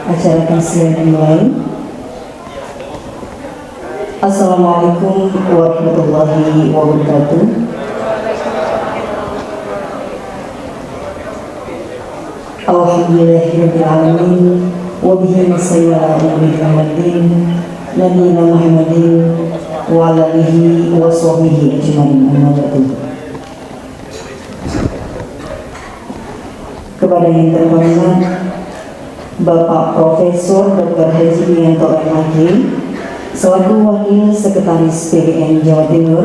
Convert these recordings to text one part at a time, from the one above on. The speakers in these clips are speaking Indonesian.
Acara kajian dimulai. Assalamualaikum warahmatullahi wabarakatuh. Alhamdulillahirabbil alamin wa bihi nasta'inu ala umuri din nabiyina Muhammadin wa ala alihi wa sahbihi ajmain. Amma ba'du. Kepada yang terhormat Bapak Profesor Dr. Haji Wiyanto MH selaku Wakil Sekretaris PBN Jawa Timur,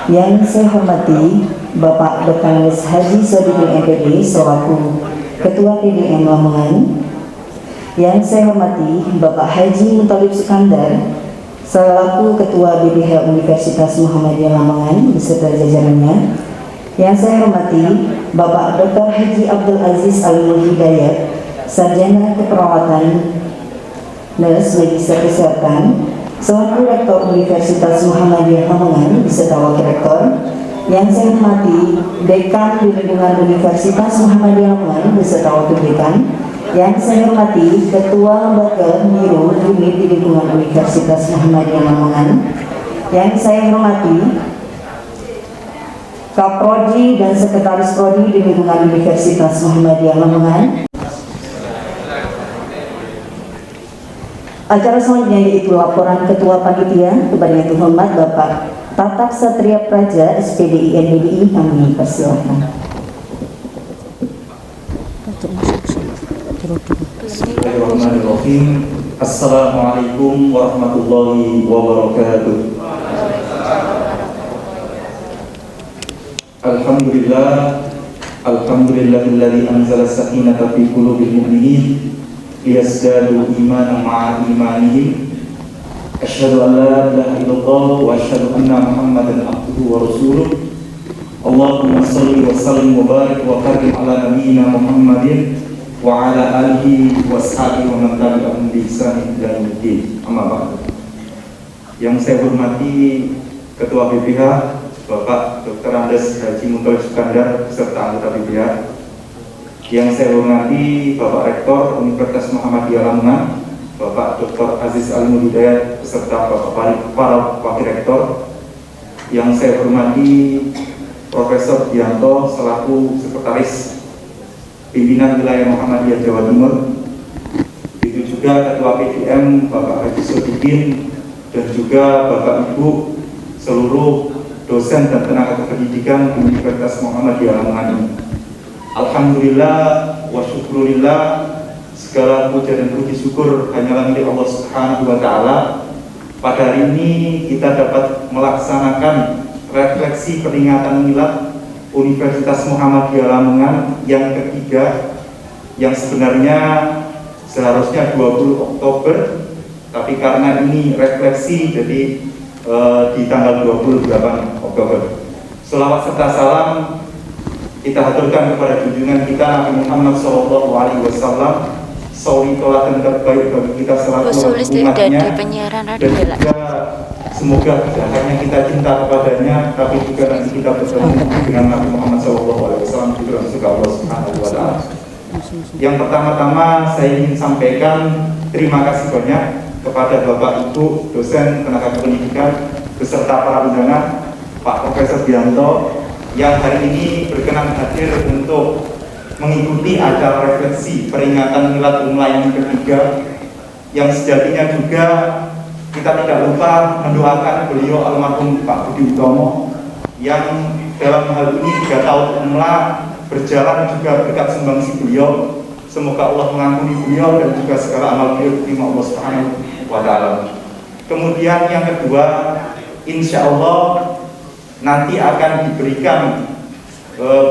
yang saya hormati Bapak Dr. Haji Sodikin MPD selaku Ketua PBN Lamongan, yang saya hormati Bapak Haji Muthalib Sukandar selaku Ketua BPH Universitas Muhammadiyah Lamongan beserta jajarannya, yang saya hormati Bapak Dr. Haji Abdul Aziz Alimul Hidayat, Sarjana Keperawatan Nurse Magister Kesehatan selaku Rektor Universitas Muhammadiyah Lamongan beserta Wakil Rektor, yang saya hormati Dekan di lingkungan Universitas Muhammadiyah Lamongan beserta Wakil Dekan, yang saya hormati Ketua Lembaga Biro Unit di lingkungan Universitas Muhammadiyah Lamongan, yang saya hormati Kaprodi dan Sekretaris Prodi di lingkungan Universitas Muhammadiyah Lamongan. Acara selanjutnya yaitu laporan Ketua Panitia. Kepada yang terhormat Bapak Tatak Satria Praja SPDI NBDI, kami persilahkan. Bismillahirrahmanirrahim. Assalamualaikum warahmatullahi wabarakatuh. Alhamdulillahilladzi anzala sakinata fi qulubil mu'minin liyazdadu imanan ma'a imanihim. Asyhadu an la ilaha illallah wa asyhadu anna Muhammadan abduhu wa rasuluh. Allahumma shalli wa sallim wa barik wa karim ala nabiyyina Muhammadin wa ala alihi wa sahbihi wa man tabi'ahum bi ihsan ila yaumil. Amma ba'du. Yang saya hormati Ketua BPH Bapak Dr. Andes Haji Muthalib Sukandar beserta anggota BPH, yang saya hormati Bapak Rektor Universitas Muhammadiyah Lamongan Bapak Dr. Aziz Alimul Hidayat beserta para Wakil Rektor, yang saya hormati Profesor Dianto selaku Sekretaris Pimpinan Wilayah Muhammadiyah Jawa Timur, itu juga Ketua PDM Bapak Haji Sodikin, dan juga Bapak Ibu seluruh dosen dan tenaga kependidikan Universitas Muhammadiyah Lamongan ini. Alhamdulillah wa syukurillah, segala puja dan puji syukur hanyalah milik Allah Subhanahu wa Ta'ala. Pada hari ini kita dapat melaksanakan refleksi peringatan milad Universitas Muhammadiyah Lamongan yang ketiga, yang sebenarnya seharusnya 20 Oktober, tapi karena ini refleksi jadi di tanggal 28 Oktober. Selawat serta salam kita haturkan kepada junjungan kita Nabi Muhammad SAW, sauri toladan terbaik bagi kita selaku umatnya, dan juga semoga tidak hanya kita cinta kepadanya, tapi juga nanti kita bertemu dengan Nabi Muhammad SAW di dalam surga Allah Subhanahu wa Ta'ala. Yang pertama-tama saya ingin sampaikan terima kasih banyak kepada Bapak Ibu dosen tenaga kependidikan beserta para undangan, Pak Profesor Dianto, yang hari ini berkenan hadir untuk mengikuti acara refleksi peringatan milad yang ketiga, yang sejatinya juga kita tidak lupa mendoakan beliau almarhum Pak Budi Utomo, yang dalam hal ini 3 tahun umlah berjalan juga berkat sumbangsi beliau. Semoga Allah mengampuni beliau dan juga segala amal beliau diterima Allah Subhanahu wa Ta'ala. Kemudian yang kedua, insya Allah nanti akan diberikan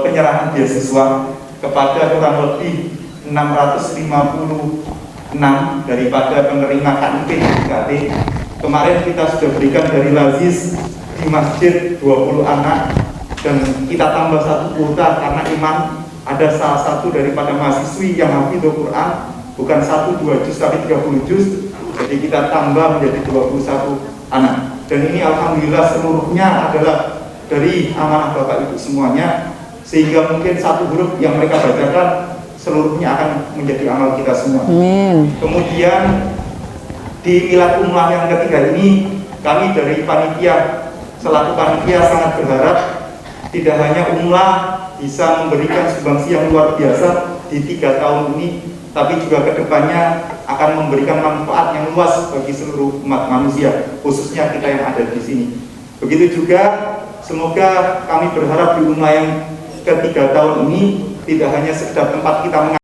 penyerahan beasiswa kepada kurang lebih 656 daripada penerima KIP KT. Kemarin kita sudah berikan dari Lazis di masjid 20 anak, dan kita tambah 1 kuota karena iman ada salah satu daripada mahasiswi yang hafidhul Quran, bukan 1-2 juz tapi 30 juz, jadi kita tambah menjadi 21 anak. Dan ini alhamdulillah seluruhnya adalah dari amanah Bapak Ibu semuanya, sehingga mungkin satu huruf yang mereka bacakan seluruhnya akan menjadi amal kita semua. Amin. Kemudian di milad umrah yang ketiga ini, kami dari panitia selaku panitia sangat berharap tidak hanya umrah bisa memberikan sumbangsi yang luar biasa di 3 tahun ini, tapi juga kedepannya akan memberikan manfaat yang luas bagi seluruh umat manusia, khususnya kita yang ada di sini. Begitu juga semoga kami berharap di umrah yang ketiga tahun ini tidak hanya sekedar tempat kita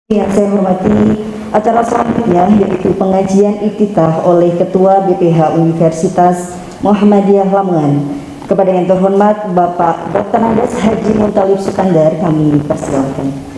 Yang saya hormati, acara selanjutnya yaitu pengajian iftitah oleh Ketua BPH Universitas Muhammadiyah Lamongan. Kepada yang terhormat Bapak Dr. Andes Haji Muntalib Sukandar, kami persilakan.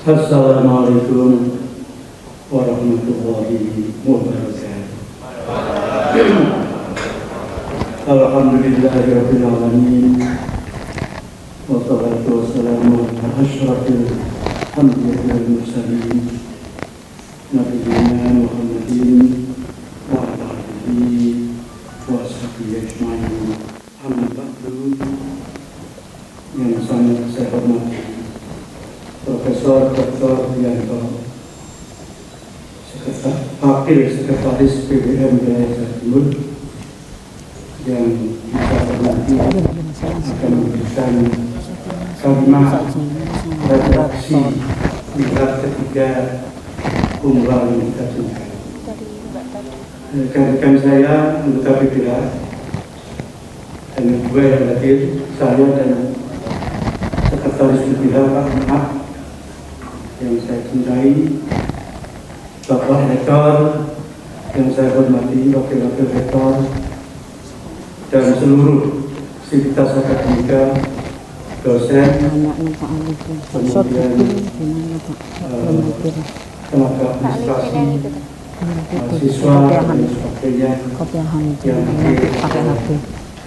Assalamualaikum warahmatullahi wabarakatuh. Alhamdulillahirabbil alamin. Wassalatu wassalamu ala asyrafil anbiya'i wal mursalin nabiyina Muhammadin wa ala alihi wa sahbihi ajma'in. Amma ba'du. Yang sangat saya hormati Profesor Dr. Yanto, Wakil Sekretaris PBM Wilayah Jawa Timur, yang kita hormati akan memberikan kalimat redaksi milad ketiga umrah yang kita tunjukkan. Rekan-rekan saya anggota PBH dan dua yang hadir, saya dan Sekretaris PBH Pak Maaf yang saya cintai, Bapak Rektor yang saya hormati, Wakil-Wakil Rektor, dan seluruh sivitas akademika, dosen, kemudian tenaga administrasi, mahasiswa, dan sebagainya yang hadir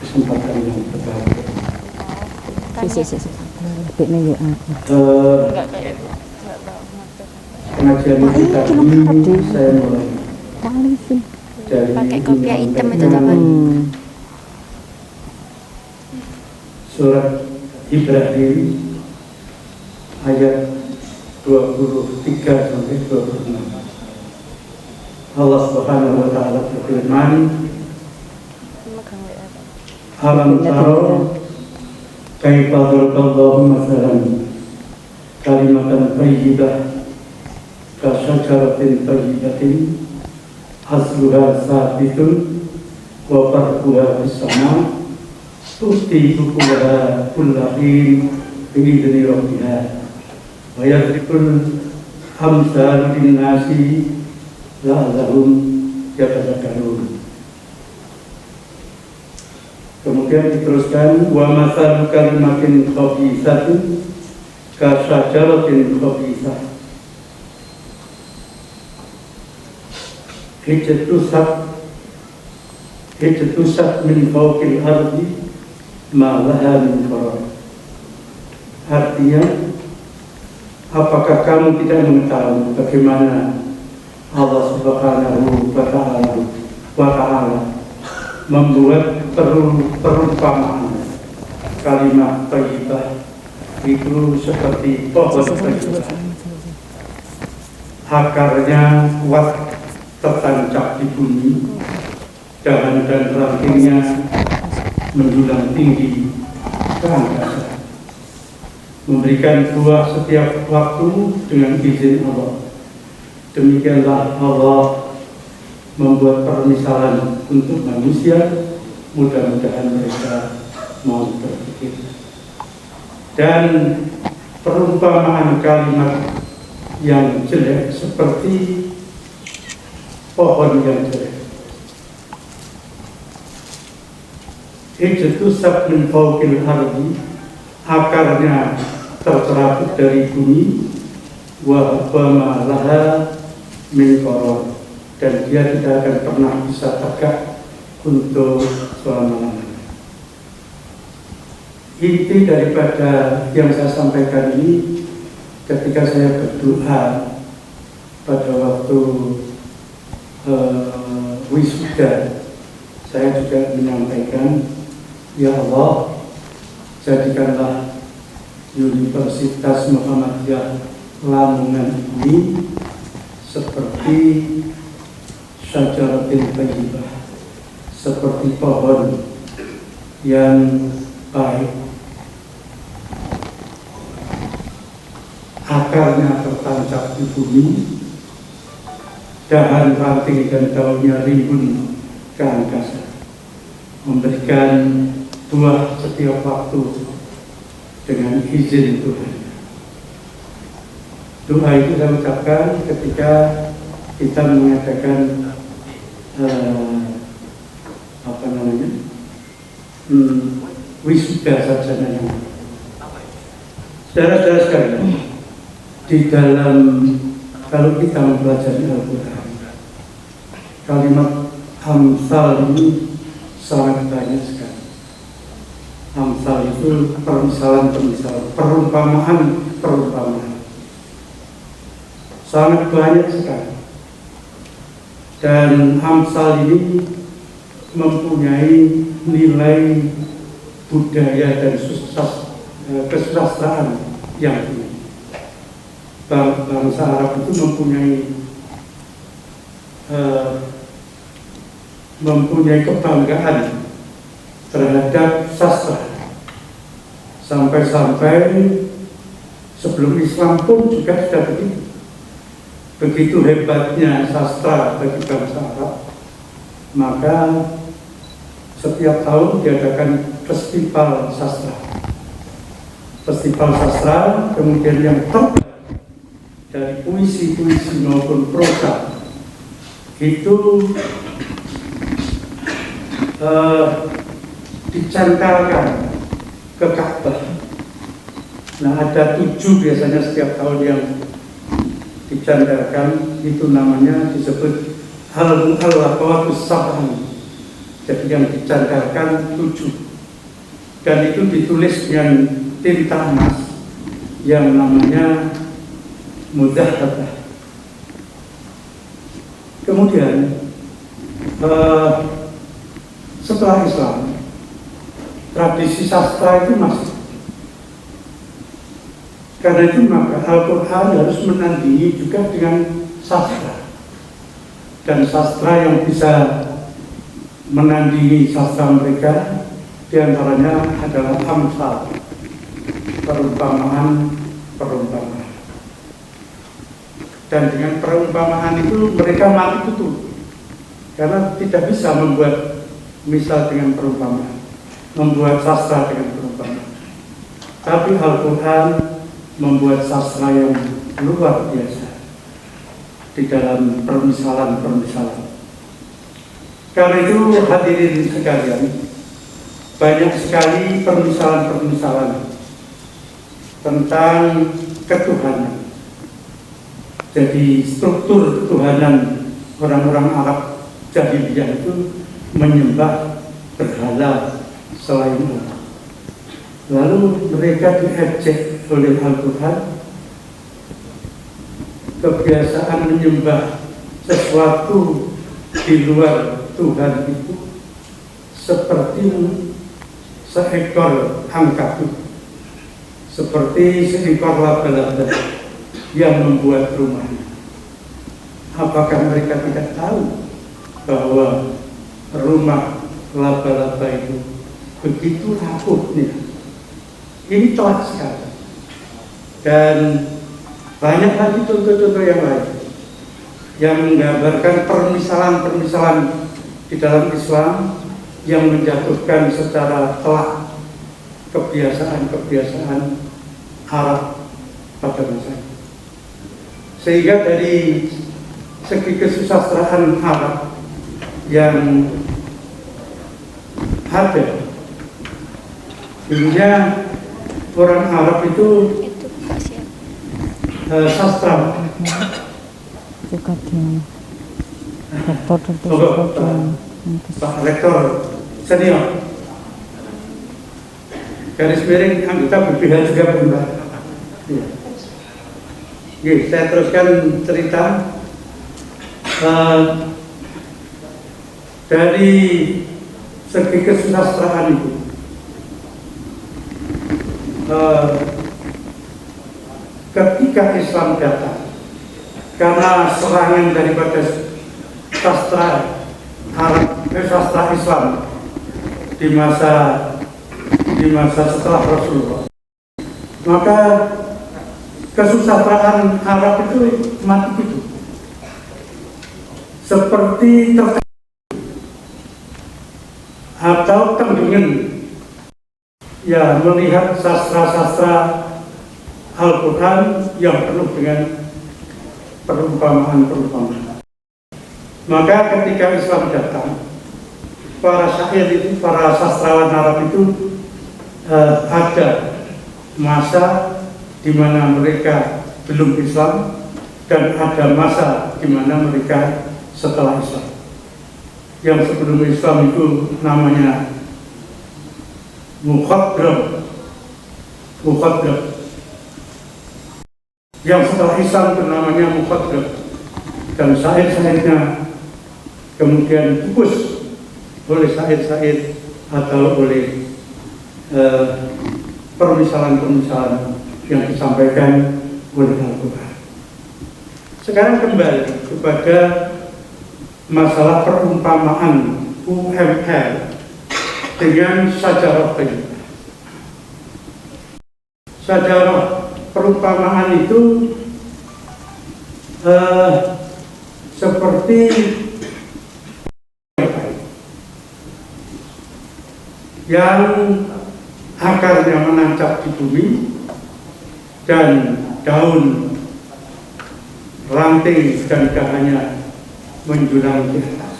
kesempatan yang berbahagia. Pengajian kita ini saya mulai dari pakai kopiah hitam itu teman. Surat Ibrahim ayat 23 sampai 26. Allah Subhanahu wa taala berfirman, "Alam taro kaifa daraballahu masalan kalimatan thayyibah kasyajaratin thayyibatin asluha sabitun wa farquha fis sama tu'ti ukulaha kullahin bi'idni rabbiha wa yadribul amsal linnasi la'allahum yatadakkarun." Kemudian diteruskan, wa masalu kalimatin khabithatin kasyajaratin khabithah hijtusat min fawqil ardi ma laha min qarar. Artinya, apakah kamu tidak mengetahui bagaimana Allah Subhanahu wa ta'ala membuat perumpamaan kalimat thayyibah itu seperti pohon thayyibah, akarnya kuat tertancap di bumi, dahan dan rantingnya menjulang tinggi ke angkasa, memberikan buah setiap waktu dengan izin Allah. Demikianlah Allah membuat permisalan untuk manusia, mudah-mudahan mereka mohon berpikir. Dan perumpamaan kalimat yang jelek seperti pohon yang jelek. Ijtusab min fawqil ardi, akarnya tercerabut dari bumi, wa ma laha min qaror, dan dia tidak akan pernah bisa tegak untuk selama-lamanya. Inti daripada yang saya sampaikan ini, ketika saya berdoa pada waktu wisuda, saya juga menyampaikan, ya Allah, jadikanlah Universitas Muhammadiyah Lamongan ini seperti syajaratil thayyibah, seperti pohon yang baik, akarnya tertancap di bumi, dahan ranting dan daunnya rimbun ke angkasa, memberikan buah setiap waktu dengan izin Tuhan. Doa itu saya ucapkan ketika kita mengadakan wisuda sarjana yang saudara-saudara sekalian, di dalam kalau kita mempelajari Al-Quran, kalimat amsal ini sangat banyak sekali. Amsal itu permisalan-permisalan, perumpamaan, sangat banyak sekali. Dan amsal ini mempunyai nilai budaya dan kesusastraan yang tinggi. Bangsa Arab itu mempunyai kebanggaan terhadap sastra, sampai-sampai sebelum Islam pun juga sudah begitu hebatnya sastra bagi bangsa Arab. Maka setiap tahun diadakan festival sastra, kemudian yang terbaik dari puisi-puisi maupun prosa itu dicantolkan ke Ka'bah. Nah, ada 7 biasanya setiap tahun yang dicantolkan, itu namanya disebut al-mu'allaqatus sab'ah. Jadi yang dicantolkan 7, dan itu ditulis dengan tinta emas yang namanya mudzahabah. Kemudian setelah Islam, tradisi sastra itu masih. Karena itu maka Al-Quran harus menandingi juga dengan sastra. Dan sastra yang bisa menandingi sastra mereka diantaranya adalah amsal, perumpamaan. Dan dengan perumpamaan itu mereka mati betul, karena tidak bisa membuat misal dengan perumpamaan, membuat sastra dengan perumpamaan. Tapi Al-Quran membuat sastra yang luar biasa di dalam permisalan. Karena itu hadirin sekalian, banyak sekali permisalan tentang ketuhanan. Jadi struktur ketuhanan orang-orang Arab jahiliyah itu menyembah berhala selain Allah. Lalu mereka diejek oleh Al-Quran, kebiasaan menyembah sesuatu di luar Tuhan itu seperti seekor ankabut, seperti seekor laba-laba yang membuat rumahnya. Apakah mereka tidak tahu bahwa rumah laba-laba itu begitu rapuhnya? Ini telak sekali. Dan banyak lagi contoh-contoh yang lain yang menggambarkan permisalan di dalam Islam yang menjatuhkan secara telak kebiasaan-kebiasaan Arab pada masa itu. Sehingga dari segi kesusastraan Arab yang ada, dulunya orang Arab itu sastra. Pak Rektor senior, garis miring anggota BPH juga Mbak. Saya teruskan cerita dari segi kesusastraan itu. Ketika Islam datang, karena serangan daripada sastra Arab, sastra Islam di masa setelah Rasulullah, maka kesusastraan Arab itu mati itu seperti atau tenggengan ya melihat sastra-sastra Al-Quran yang penuh dengan perumpamaan. Maka ketika Islam datang, para syair itu, para sastrawan Arab itu ada masa di mana mereka belum Islam dan ada masa di mana mereka setelah Islam. Yang sebelum Islam itu namanya mukhadram. Yang setelah Islam itu namanya mukhadram. Dan syair-syairnya kemudian dibungkus oleh syair-syair atau oleh permisalan-permisalan yang disampaikan oleh Al-Quran. Sekarang kembali kepada masalah perumpamaan UML dengan sajarah thayyibah. Sajarah perumpamaan itu seperti yang akarnya menancap di bumi dan daun, ranting dan dahannya menjulang di atas.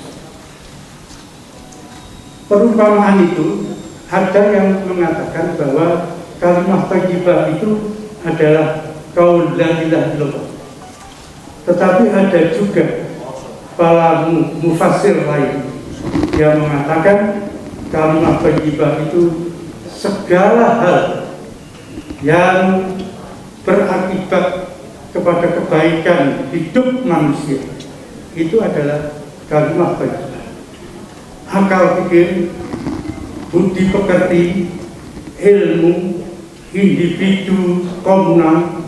Perumpamaan itu ada yang mengatakan bahwa kalimat thayyibah itu adalah qaul la ilaha illallah. Tetapi ada juga para mufassir lain yang mengatakan kalimat thayyibah itu segala hal yang berakibat kepada kebaikan hidup manusia itu adalah kalimat thayyibah. Akal pikir, budi pekerti, ilmu, individu, komunal,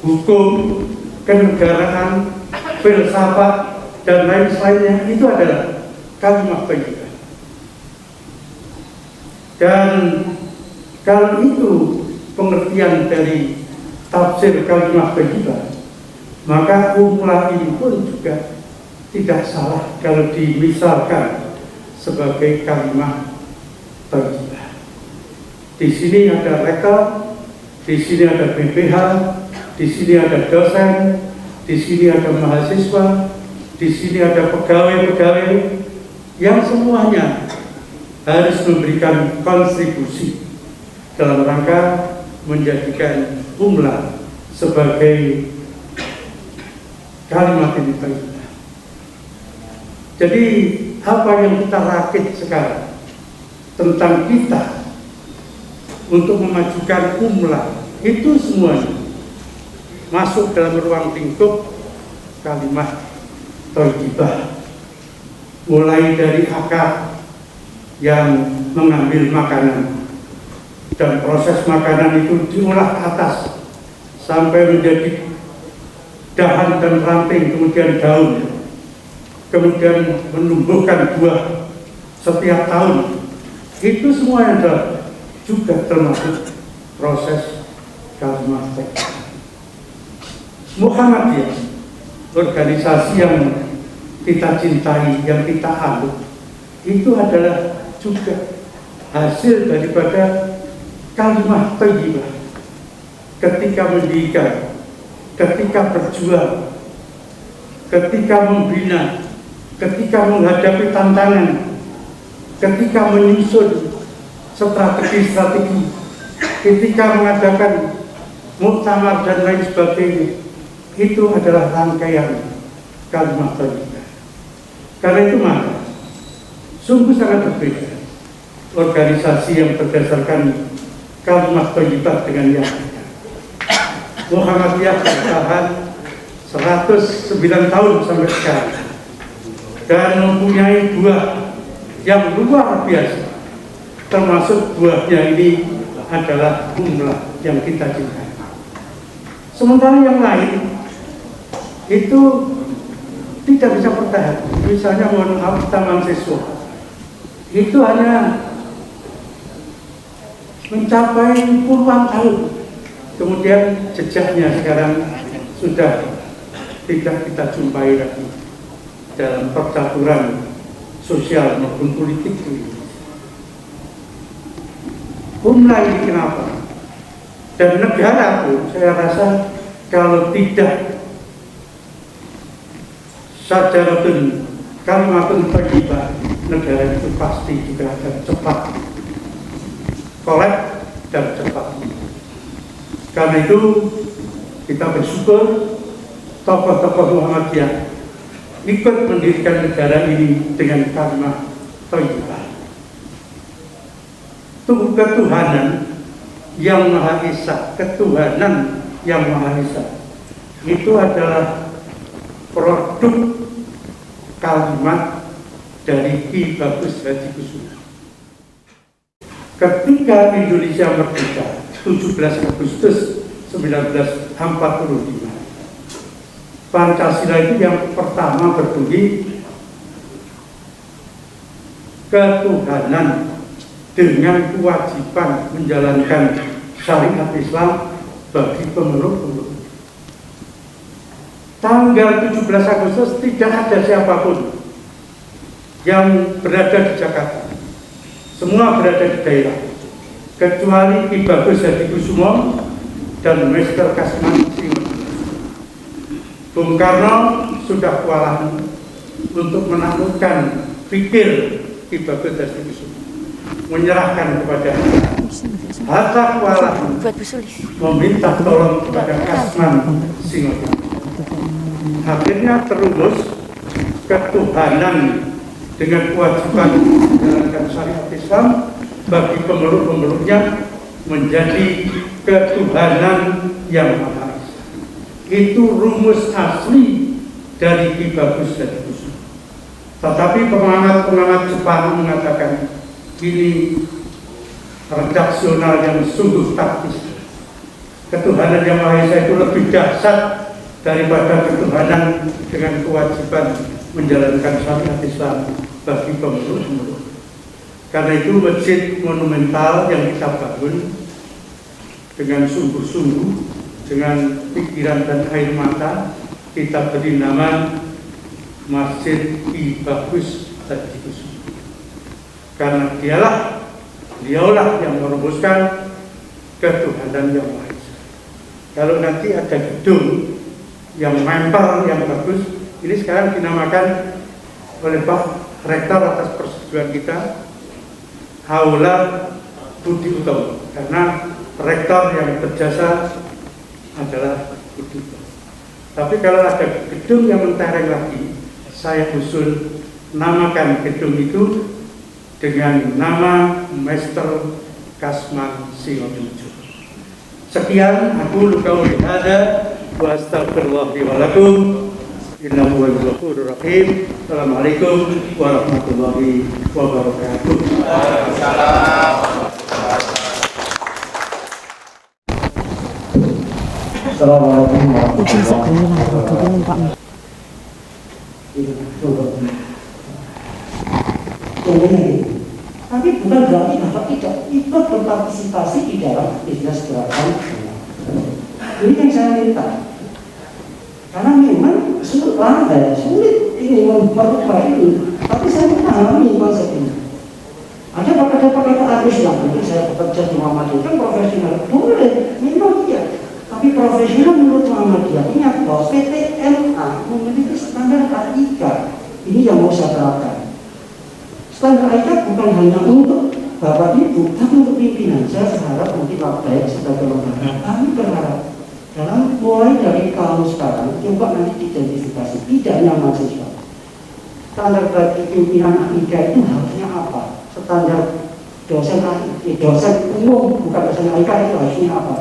hukum, kenegaraan, filsafat, dan lain sebagainya itu adalah kalimat thayyibah. Dan kalau itu pengertian dari tafsir kalimat thayyibah, maka umlah ini pun juga tidak salah kalau dimisalkan sebagai kalimat thayyibah. Di sini ada rektor, di sini ada BPH, di sini ada dosen, di sini ada mahasiswa, di sini ada pegawai-pegawai yang semuanya harus memberikan kontribusi dalam rangka menjadikan umlah sebagai kalimat ini thayyibah. Jadi apa yang kita rakit sekarang tentang kita untuk memajukan umlah itu semuanya masuk dalam ruang lingkup kalimat thayyibah. Mulai dari akar yang mengambil makanan dan proses makanan itu diolah ke atas sampai menjadi dahan dan ranting, kemudian daun, kemudian menumbuhkan buah setiap tahun. Itu semua adalah juga termasuk proses kalimat thayyibah. Muhammadiyah, organisasi yang kita cintai, yang kita anut, itu adalah juga hasil daripada kalimat thayyibah ketika mendirikan, ketika berjuang, ketika membina, ketika menghadapi tantangan, ketika menyusun strategi-strategi, ketika mengadakan muktamar dan lain sebagainya, itu adalah rangkaian kalimat thayyibah. Karena itu maka sungguh sangat berbeda organisasi yang berdasarkan kalimat thayyibah dengan yang lain. Muhammadiyah bertahan 109 tahun sampai sekarang dan mempunyai buah yang luar biasa, termasuk buahnya ini adalah umlah yang kita cintai. Sementara yang lain itu tidak bisa bertahan. Misalnya mohon maaf, Taman Siswa itu hanya mencapai puluhan tahun, kemudian jejaknya sekarang sudah tidak kita jumpai lagi dalam percaturan sosial maupun politik ini. Umlah ini kenapa? Dan negara pun saya rasa kalau tidak sajaratun kalimatun thayyibah, negara itu pasti juga akan cepat kolek dan cepat. Karena itu kita bersyukur tokoh-tokoh Muhammadiyah ikut mendirikan negara ini dengan kalimat thayyibah. Ketuhanan yang Maha Esa, ketuhanan yang Maha Esa itu adalah produk kalimat dari Ki Bagus Haji Kusuma. Ketika Indonesia merdeka 17 Agustus 1945, Pancasila itu yang pertama berbunyi ketuhanan dengan kewajiban menjalankan syariat Islam bagi pemeluk-pemeluk. Tanggal 17 Agustus tidak ada siapapun yang berada di Jakarta. Semua berada di daerah, kecuali Ki Bagus Haji Kusuma dan Mr. Kasman Singo. Bung Karno sudah kewalahan untuk menaklukkan pikir Ki Bagus Haji Kusuma, menyerahkan kepada Hatta kewalahan meminta tolong kepada Kasman Singo. Akhirnya terumus ketuhanan dengan kewajiban menjalankan syariat Islam bagi pemeluk-pemeluknya menjadi ketuhanan yang Maha Esa. Itu rumus asli dari Ki Bagus Haji Kusuma. Tetapi pengamat-pengamat Jepang mengatakan ini redaksional yang sungguh taktis. Ketuhanan yang Maha Esa itu lebih dahsyat daripada ketuhanan dengan kewajiban menjalankan syariat Islam bagi pemeluk-pemeluk. Karena itu masjid monumental yang kita bangun dengan sungguh-sungguh, dengan pikiran dan air mata, kita beri nama Masjid Ki Bagus Haji Kusuma. Karena dialah yang merumuskan ketuhanan yang Maha Esa. Kalau nanti ada gedung yang mempel, yang bagus, ini sekarang dinamakan oleh Pak Rektor atas persetujuan kita Aula Budi Utomo, karena rektor yang berjasa adalah Budi Utomo. Tapi kalau ada gedung yang mentereng lagi, saya usul namakan gedung itu dengan nama Master Kasman Singo. Sekian, aku qauli hadza wa astaghfirullahi wa lakum. Innahu huwal ghafurur rahim. Assalamualaikum warahmatullahi wabarakatuh. Assalamualaikum warahmatullahi wabarakatuh. Tapi bukan berarti Bapak tidak ikut berpartisipasi di dalam bisnis gerakan. Ini yang saya minta. Karena memang sulit ini memperbaiki itu. Tapi saya memahami konsep ini. Ada pakar artis yang mungkin saya bekerja di Muhammadiyah kan profesional, boleh, memang iya. Tapi profesional menurut Muhammadiyah ingat bahwa PTMA memiliki standar AIKA. Ini yang mau saya terapkan. Standar AIKA bukan hanya untuk Bapak Ibu, tapi untuk pimpinan. Saya berharap mungkin baik sebagai lembaga. Kami berharap dalam mulai dari kamu sekarang coba nanti identifikasi tidak hanya mahasiswa. Standar bagi pimpinan AIKA itu harusnya apa? Standar dosen umum, bukan dosen AIKA itu harusnya apa?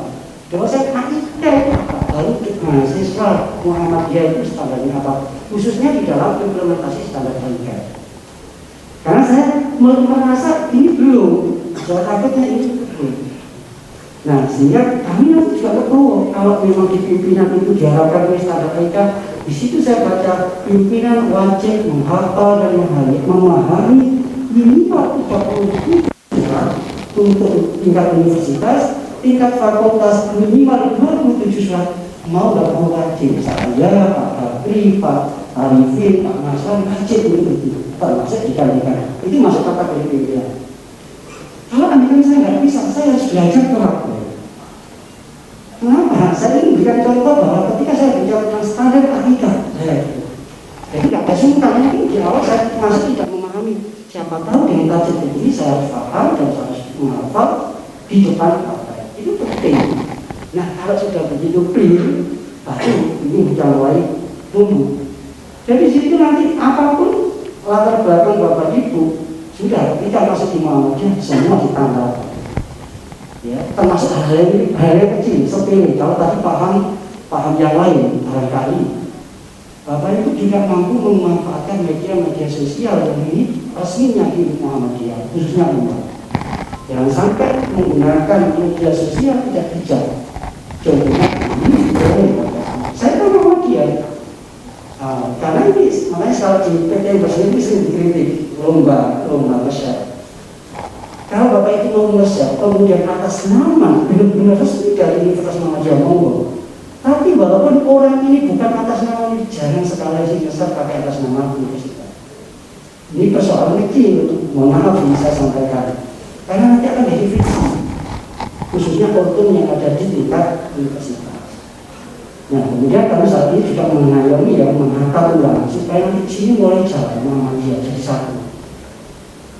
Dosen AIKA itu apa? Lalu mahasiswa Muhammadiyah itu standarnya apa? Khususnya di dalam implementasi standar AIKA. Karena saya merasa ini belum, saya takutnya ini belum. Nah, sehingga kami nanti juga tahu kalau memang di pimpinan itu diharapkan oleh standar AIKA, di situ saya baca pimpinan wajib menghafal dan memahami minimal 30 untuk tingkat universitas, tingkat fakultas minimal 27 surat, mau gak mau wajib. Saya, Pak Bakri, Pak Arifin, Pak Maslan wajib untuk itu, termasuk dikalikan. Itu masuk kategori pimpinan. Kalau andaikan saya nggak bisa, saya harus belajar kerak. Kenapa? Saya ingin berikan contoh bahwa ketika saya bicara tentang standar AIKA, jadi nggak ada sungkan. Di awal saya masih tidak memahami. Siapa tahu dengan kajian ini saya harus paham dan saya harus menghafal di depan partai. Itu penting. Nah, kalau sudah begitu clear, baru ini sudah mulai tumbuh. Jadi situ nanti apapun latar belakang Bapak Ibu sudah kita masuk di Muhammadiyah semua ditambah. Ya, termasuk hal yang kecil, sepele. Kalau tadi paham yang lain barangkali Bapak Ibu juga mampu memanfaatkan media sosial yang ini resminya di Muhammadiyah, khususnya umat. Jangan sampai menggunakan media sosial tidak bijak. Contohnya ini saya kan Muhammadiyah. Karena ini makanya kalau di PT Bersih ini sering dikritik lomba nge-share. Kalau Bapak itu mau nge-share, kemudian atas nama benar-benar resmi dari Universitas Muhammadiyah monggo. Tapi walaupun orang ini bukan atas nama ini, jangan sekali lagi nge-share pakai atas nama universitas. Ini persoalan kecil, mohon maaf ini saya sampaikan. Karena nanti akan jadi fiksi, khususnya kortum yang ada di tingkat universitas. Nah, kemudian kami saat ini juga mengayomi yang menghafal ulang supaya nanti di sini mulai jalan Muhammadiyah jadi satu.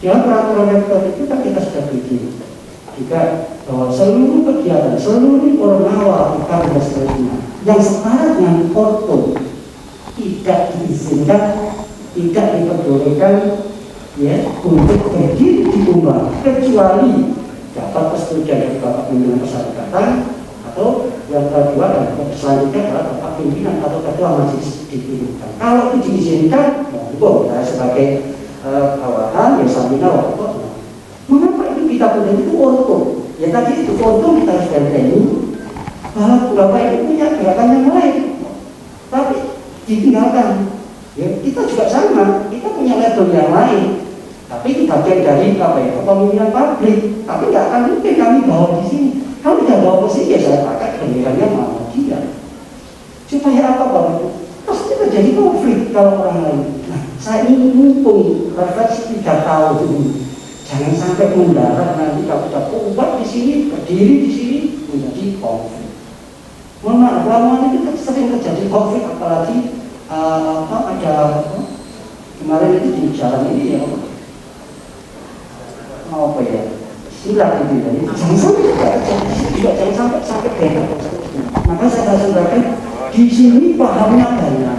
Dalam peraturan rektor itu kan kita sudah bikin juga bahwa seluruh kegiatan, seluruh ormawa dan seterusnya yang setara dengan foto tidak diizinkan, tidak diperbolehkan ya untuk berdiri di umbar kecuali dapat persetujuan dari Bapak Pimpinan Perserikatan atau yang kedua dan selanjutnya adalah Bapak Pimpinan atau Ketua Majelis diizinkan. Kalau itu diizinkan, monggo saya sebagai bawahan ya sambil waktu. Mengapa itu kita punya itu foto? Ya tadi itu foto kita harus benteni bahwa Bapak itu punya gerakan yang lain, tapi ditinggalkan. Ya, kita juga sama, kita punya label yang lain, tapi itu bagian dari apa ya, kepemimpinan publik. Tapi nggak akan mungkin kami bawa di sini. Kalau tidak bawa ke sini ya saya pakai benderanya Muhammadiyah. Supaya apa Bapak? Pasti terjadi konflik kalau orang lain. Nah, saya ingin mumpung refleksi 3 tahun ini, jangan sampai mendarat nanti kalau sudah kuat di sini, berdiri di sini menjadi konflik. Mohon maaf, lama itu sering terjadi konflik, apalagi ada kemarin itu di jalan ini ya, apa ya, silat itu tadi. Jangan sampai juga jangan sampai beda. Maka saya sampaikan di sini pahamnya banyak.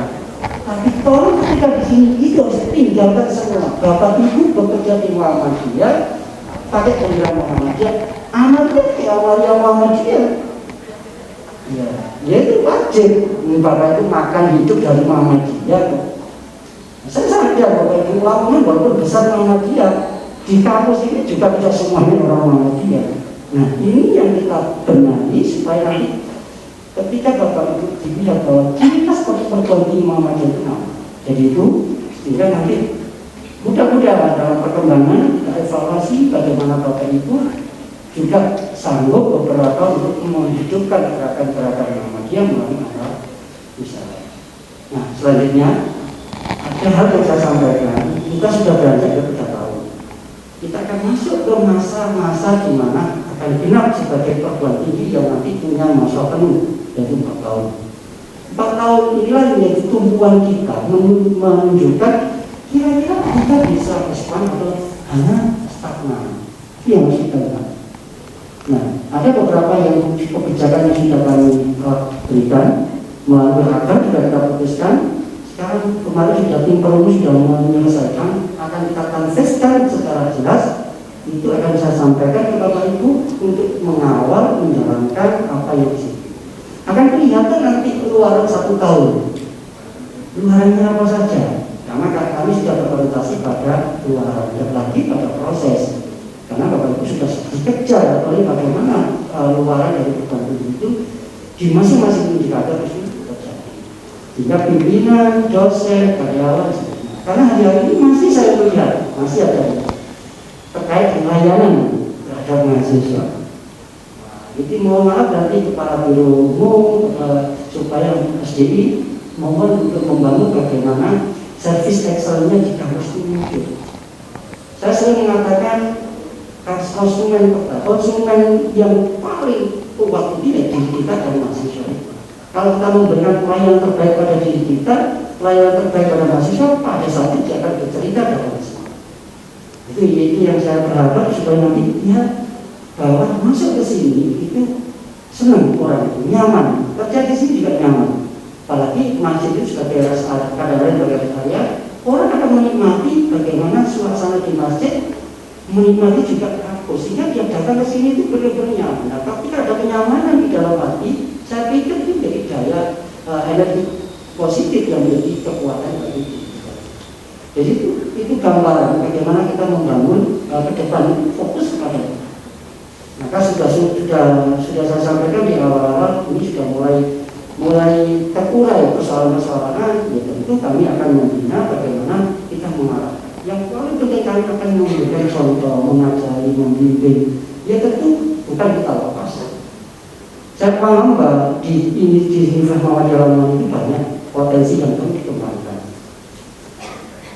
Tapi tolong ketika di sini itu harus tinggalkan semua. Bapak Ibu bekerja di Muhammadiyah, pakai bendera Muhammadiyah, anaknya ya waria Muhammadiyah. Ya itu wajib. Bapak itu makan hidup dari Muhammadiyah. Saya sadar Bapak Ibu lakukan walaupun besar Muhammadiyah, di kampus ini juga tidak semuanya orang Muhammadiyah. Nah ini yang kita benahi supaya nanti ketika Bapak Ibu dilihat bahwa ciri khas perguruan tinggi Muhammadiyah itu apa. Jadi itu sehingga nanti mudah-mudahan dalam perkembangan kita evaluasi bagaimana Bapak Ibu juga sanggup beberapa untuk menghidupkan gerakan-gerakan Muhammadiyah melalui alat usaha. Nah selanjutnya ada hal yang saya sampaikan, kita sudah beranjak ke 3 tahun. kita akan masuk ke masa-masa di mana akan genap sebagai perguruan tinggi yang nanti punya masa penuh, yaitu 4 tahun. 4 tahun inilah menjadi tumpuan kita menunjukkan kira-kira kita bisa respon atau hanya stagnan. Itu yang harus kita lihat. Nah, ada beberapa yang kebijakan yang sudah kami berikan melalui raker sudah kita putuskan. Sekarang kemarin sudah tim perumus sudah menyelesaikan, akan kita transeskan secara jelas. Itu akan saya sampaikan ke Bapak Ibu untuk mengawal menjalankan apa yang di sini. Akan kelihatan nanti keluaran 1 tahun. Luarannya apa saja? Karena kami sudah berorientasi pada luaran dan lagi pada proses. Karena Bapak Ibu sudah dikejar oleh bagaimana luaran dari perguruan tinggi itu di masing-masing indikator itu terjadi. Sehingga pimpinan, dosen, karyawan, karena hari-hari ini masih saya melihat masih ada terkait dengan layanan terhadap mahasiswa. Jadi mohon maaf nanti kepala biro umum supaya SDI mohon untuk membangun bagaimana service excellence-nya di kampus itu muncul. Saya sering mengatakan konsumen yang paling kuat itu diri kita dan mahasiswa. Kalau kita memberikan pelayanan terbaik pada diri kita, pelayanan terbaik pada mahasiswa, pada saat itu akan bercerita dan mahasiswa. Itu yang saya berharap supaya nanti lihat bahwa masuk ke sini itu senang orang itu, nyaman. Kerja di sini juga nyaman. Apalagi masjid itu sebagai kadang-kadang bagi saya, orang akan menikmati bagaimana suasana di masjid, menikmati juga kampus, sehingga dia datang ke sini itu benar-benar nyaman. Nah, tapi ada kenyamanan di dalam hati, saya pikir itu menjadi daya energi positif yang menjadi kekuatan bagi kita. Jadi itu gambaran bagaimana kita membangun ke depan fokus kepada itu. Maka sudah saya sampaikan di awal-awal ini sudah mulai terurai persoalan-persoalan. Ya tentu kami akan membina bagaimana kita mengarah. Yang paling penting kami akan memberikan contoh, mengajari, membimbing. Ya tentu bukan kita lepas. Saya paham bahwa di Universitas Muhammadiyah itu banyak potensi yang perlu dikembangkan.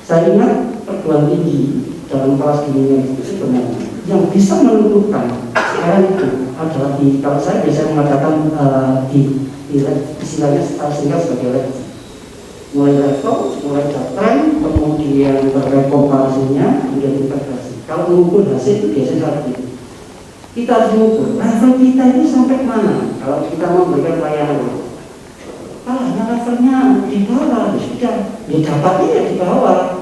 Saya ingat perguruan tinggi dalam kelas dunia itu sebenarnya yang bisa menentukan sekarang itu adalah kalau saya biasa mengatakan istilahnya singkat sebagai lektor. Mulai lektor, mulai datang, kemudian berkomparasinya, kemudian integrasi. Kalau mengukur hasil itu biasanya seperti itu. Kita harus mengukur level kita itu sampai mana. Kalau kita memberikan pelayanan, hanya levelnya di bawah, sudah didapatnya ya di bawah.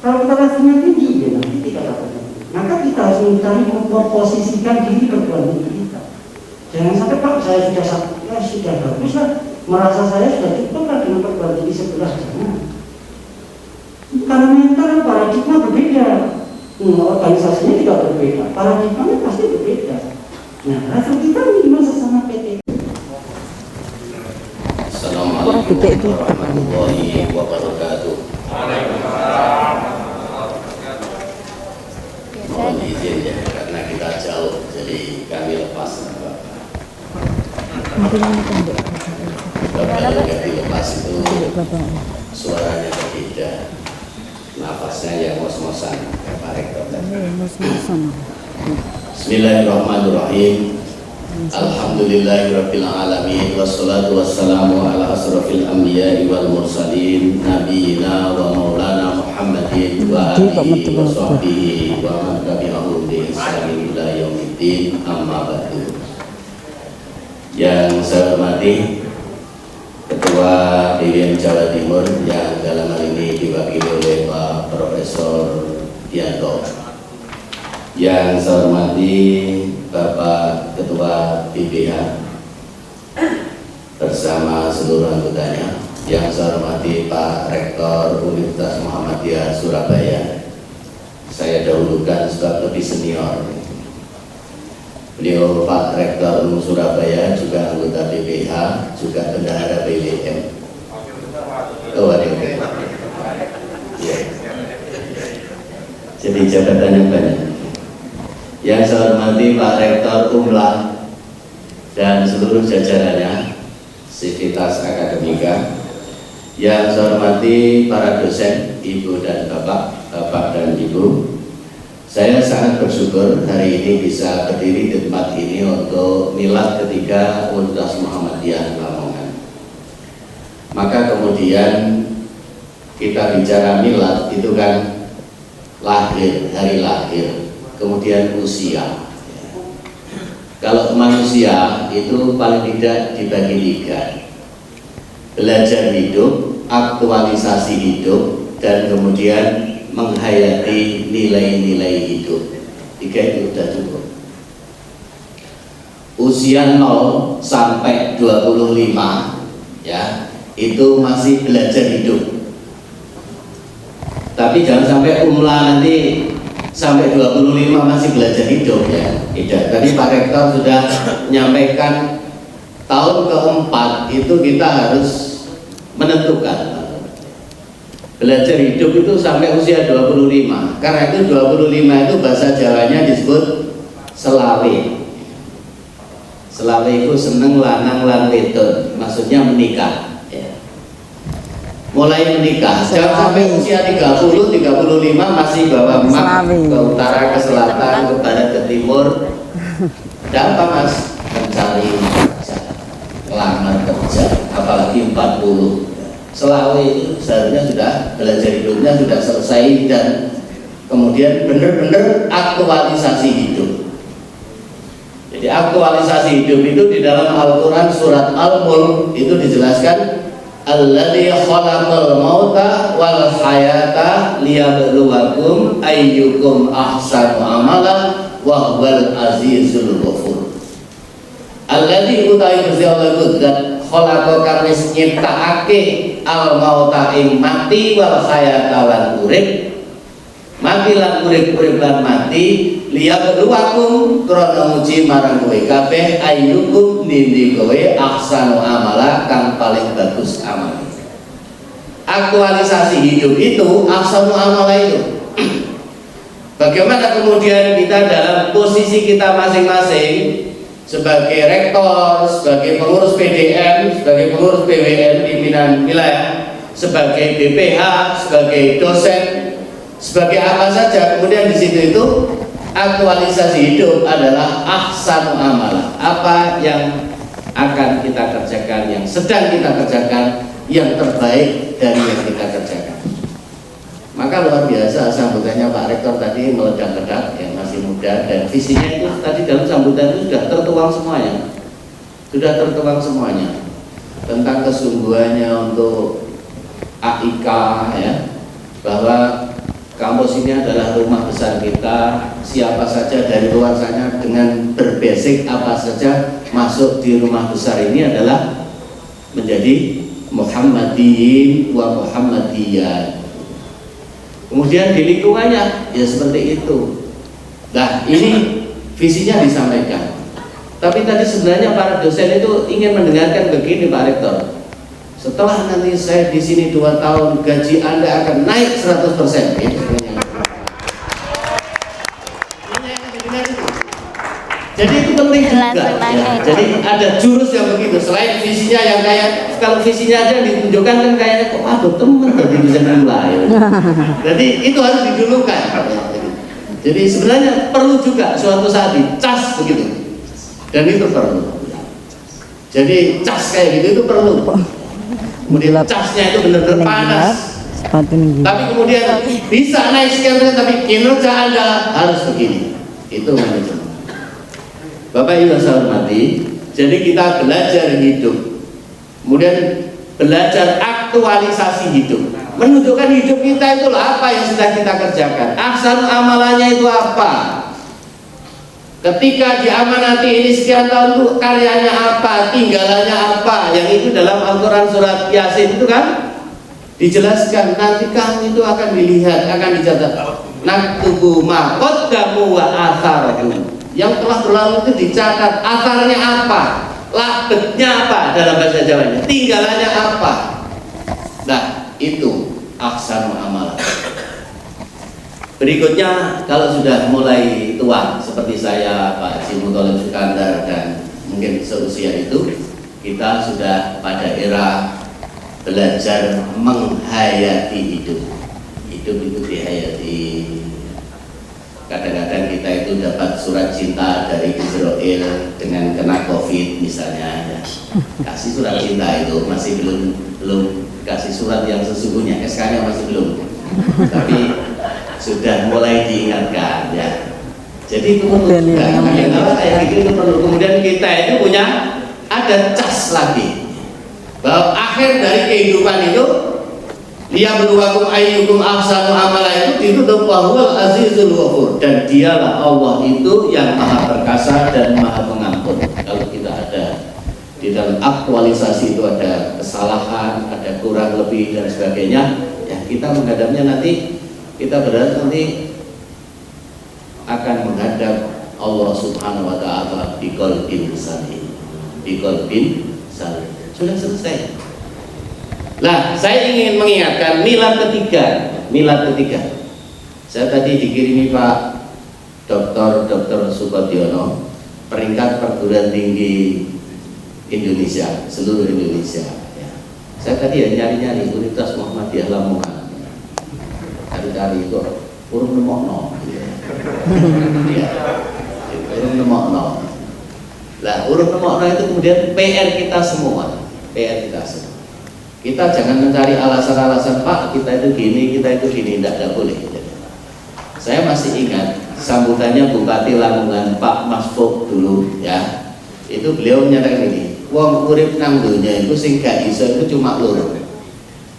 Kalau kita levelnya tinggi, ya nanti tidak dapat. Maka kita harus mencari memposisikan diri perguruan tinggi kita. Jangan sampai Pak saya sudah bagus lah, merasa saya sudah cukup lah dengan perguruan tinggi sebelah. Jangan. Karena mental paradigma berbeda, organisasinya juga berbeda, paradigmanya pasti berbeda. Nah, level kita minimal sesama PT. Assalamualaikum warahmatullahi wabarakatuh. Mohon izin ya, karena kita jauh, jadi kami lepas. Kalau nggak dilepas itu suaranya berbeda, nafasnya yang ngos-ngosan, Pak Rektor. Bismillahirrahmanirrahim. Alhamdulillahirabbil alamin wassalatu wassalamu ala asrofil anbiya'i wal mursalin nabiyina wa maulana Muhammadin wa alihi wa sahbihi wa man tabi'ahum bi ihsanin ila yaumiddin, amma ba'du. Yang saya hormati Ketua DPM Jawa Timur yang dalam hal ini diwakili oleh Pak Profesor Dianto. Yang saya hormati Bapak Ketua BPH bersama seluruh anggotanya. Yang saya hormati Pak Rektor Universitas Muhammadiyah Surabaya. Saya dahulukan sebab lebih senior. Beliau Pak Rektor Surabaya juga anggota BPH, juga bendahara BWM. Oh, ada ya. Jadi jabatannya banyak. Yang saya hormati Pak Rektor Umlah dan seluruh jajarannya, Sivitas Akademika. Yang saya hormati para dosen, Ibu dan Bapak, Bapak dan Ibu, Saya sangat bersyukur hari ini bisa berdiri di tempat ini untuk milad ketiga Universitas Muhammadiyah Lamongan. Maka kemudian kita bicara milad itu kan lahir, hari lahir, kemudian usia. Kalau manusia itu paling tidak dibagi 3: belajar hidup, aktualisasi hidup, dan kemudian menghayati nilai-nilai hidup. 3 itu sudah cukup. Usia 0 sampai 25 ya, itu masih belajar hidup. Tapi jangan sampai nanti sampai 25 masih belajar hidup ya. Tidak. Tadi Pak Rektor sudah menyampaikan tahun keempat itu kita harus menentukan. Belajar hidup itu sampai usia 25. Karena itu 25 itu bahasa Jawanya disebut selawe. Selawe itu seneng lanang lan wedon, maksudnya menikah ya. Mulai menikah, jangan sampai usia 30, 35 masih bawa emak ke utara, ke selatan, ke barat, ke timur. Dan apa mas? Mencari kerja, melamar kerja, apalagi 40. Selawe itu seharusnya sudah belajar hidupnya sudah selesai dan kemudian benar-benar aktualisasi hidup. Jadi aktualisasi hidup itu di dalam Al-Quran surat Al-Mulk itu dijelaskan alladzi khalaqal mauta wal hayata liyabluwakum ayyukum ahsanu amala wa huwal azizul ghafur. Alladzi utai Gusti Allah kudat khalaqa kang wis nyiptakake al mauta ing mati wal hayata lan urip. Mati lan urip lan mati liyabluwakum krana nguji marang kowe kabeh ayyukum nindi kowe ahsanu amala kang paling bagus amale. Aktualisasi hidup itu ahsanu amala itu. Bagaimana kemudian kita dalam posisi kita masing-masing sebagai rektor, sebagai pengurus PDM, sebagai pengurus PWN pimpinan wilayah, sebagai BPH, sebagai dosen, sebagai apa saja, kemudian di situ itu aktualisasi hidup adalah ahsanu amalah. Apa yang akan kita kerjakan, yang sedang kita kerjakan, yang terbaik dari yang kita kerjakan. Maka luar biasa sambutannya Pak Rektor tadi meledak-ledak, yang masih muda, dan visinya itu tadi dalam sambutan itu sudah tertuang semuanya, tentang kesungguhannya untuk AIK ya, bahwa kampus ini adalah rumah besar kita. Siapa saja dari luar sana dengan berbasic apa saja masuk di rumah besar ini adalah menjadi Muhammadiyin wa Muhammadiyah. Kemudian di lingkungannya ya seperti itu. Nah ini visinya disampaikan. Tapi tadi sebenarnya para dosen itu ingin mendengarkan begini Pak Rektor. Setelah nanti saya di sini 2 tahun, gaji Anda akan naik 100%. Itu sebenarnya. Jadi itu penting juga. Ya. Jadi ada jurus yang begitu. Selain visinya yang kayak, kalau visinya aja ditunjukkan kan kayaknya kok aduh temen tadi bisa mulai. Jadi itu harus didulukan. Jadi sebenarnya perlu juga suatu saat dicas begitu. Dan itu perlu. Jadi cas kayak gitu itu perlu. Kemudian casnya itu benar-benar panas. Tapi kemudian bisa naik sekian, tapi kinerja Anda harus begini. Itu manajemen. Bapak Ibu saya hormati, jadi kita belajar hidup, kemudian belajar aktualisasi hidup, menunjukkan hidup kita itulah apa yang sedang kita kerjakan. Ahsan amalannya itu apa? Ketika diamanati ini sekian tahun itu karyanya apa, tinggalannya apa? Yang itu dalam Al-Quran surat Yasin itu kan dijelaskan. Nanti kamu itu akan dilihat, akan dicatat. Naktubu ma qaddamu wa atharuhum. Yang telah berlalu itu dicatat, asarnya apa, labetnya apa dalam bahasa Jawanya, tinggalannya apa. Nah itu ahsanu amalah. Berikutnya kalau sudah mulai tua seperti saya, Pak Haji Muthalib Sukandar dan mungkin seusia itu, kita sudah pada era belajar menghayati hidup. Hidup itu dihayati. kadang-kadang kita itu dapat surat cinta dari Israel dengan kena COVID misalnya, ya. Kasih surat cinta itu masih belum kasih surat yang sesungguhnya, SK-nya masih belum, tapi sudah mulai diingatkan, ya. Jadi itu perlu juga, kalau kayak gitu itu perlu. Kemudian kita itu punya ada cas lagi bahwa akhir dari kehidupan itu dia beruakum ayyukum ahsanu amala itu ditutup bahwa azizul ghafur, dan dialah Allah itu yang maha perkasa dan maha pengampun. Kalau kita ada di dalam aktualisasi itu ada kesalahan, ada kurang lebih dan sebagainya, ya kita menghadapnya nanti, kita berharap nanti akan menghadap Allah Subhanahu wa Ta'ala di qalbin salim, di qalbin salim. Sudah selesai. Nah, saya ingin mengingatkan milad ketiga. Saya tadi dikirimi Pak Dr. Supadiono, peringkat perguruan tinggi Indonesia, seluruh Indonesia. Ya. Saya tadi ya nyari-nyari Universitas Muhammadiyah Lamongan, cari-cari itu urung nemokno. Ya, urung nemokno. Lah, urung nemokno itu kemudian PR kita semua. Kita jangan mencari alasan-alasan, Pak, kita itu gini, tidak boleh. Saya masih ingat sambutannya Bupati Lamongan, Pak Masfuk dulu, ya. Itu beliau menyatakan ini, wong urip nang donya iku sing gak iso itu cuma loro.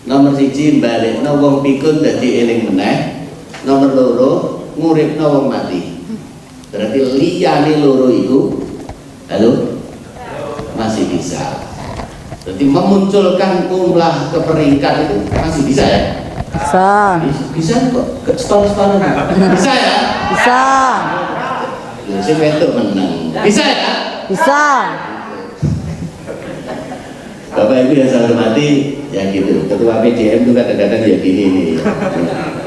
Nomor 1 balekno wong pikun dadi eling meneh. Nomor 2 nguripno wong mati. Berarti liyane loro itu, halo, masih bisa. Jadi memunculkan jumlah ke peringkat itu masih bisa, ya? Bisa kok, ke setahun bisa, ya? Bisa. Saya bentuk menang. Bisa, ya? Bisa. Bapak Ibu yang saya hormati, ya gitu. Ketua PDM itu kadang-kadang ya gini nih.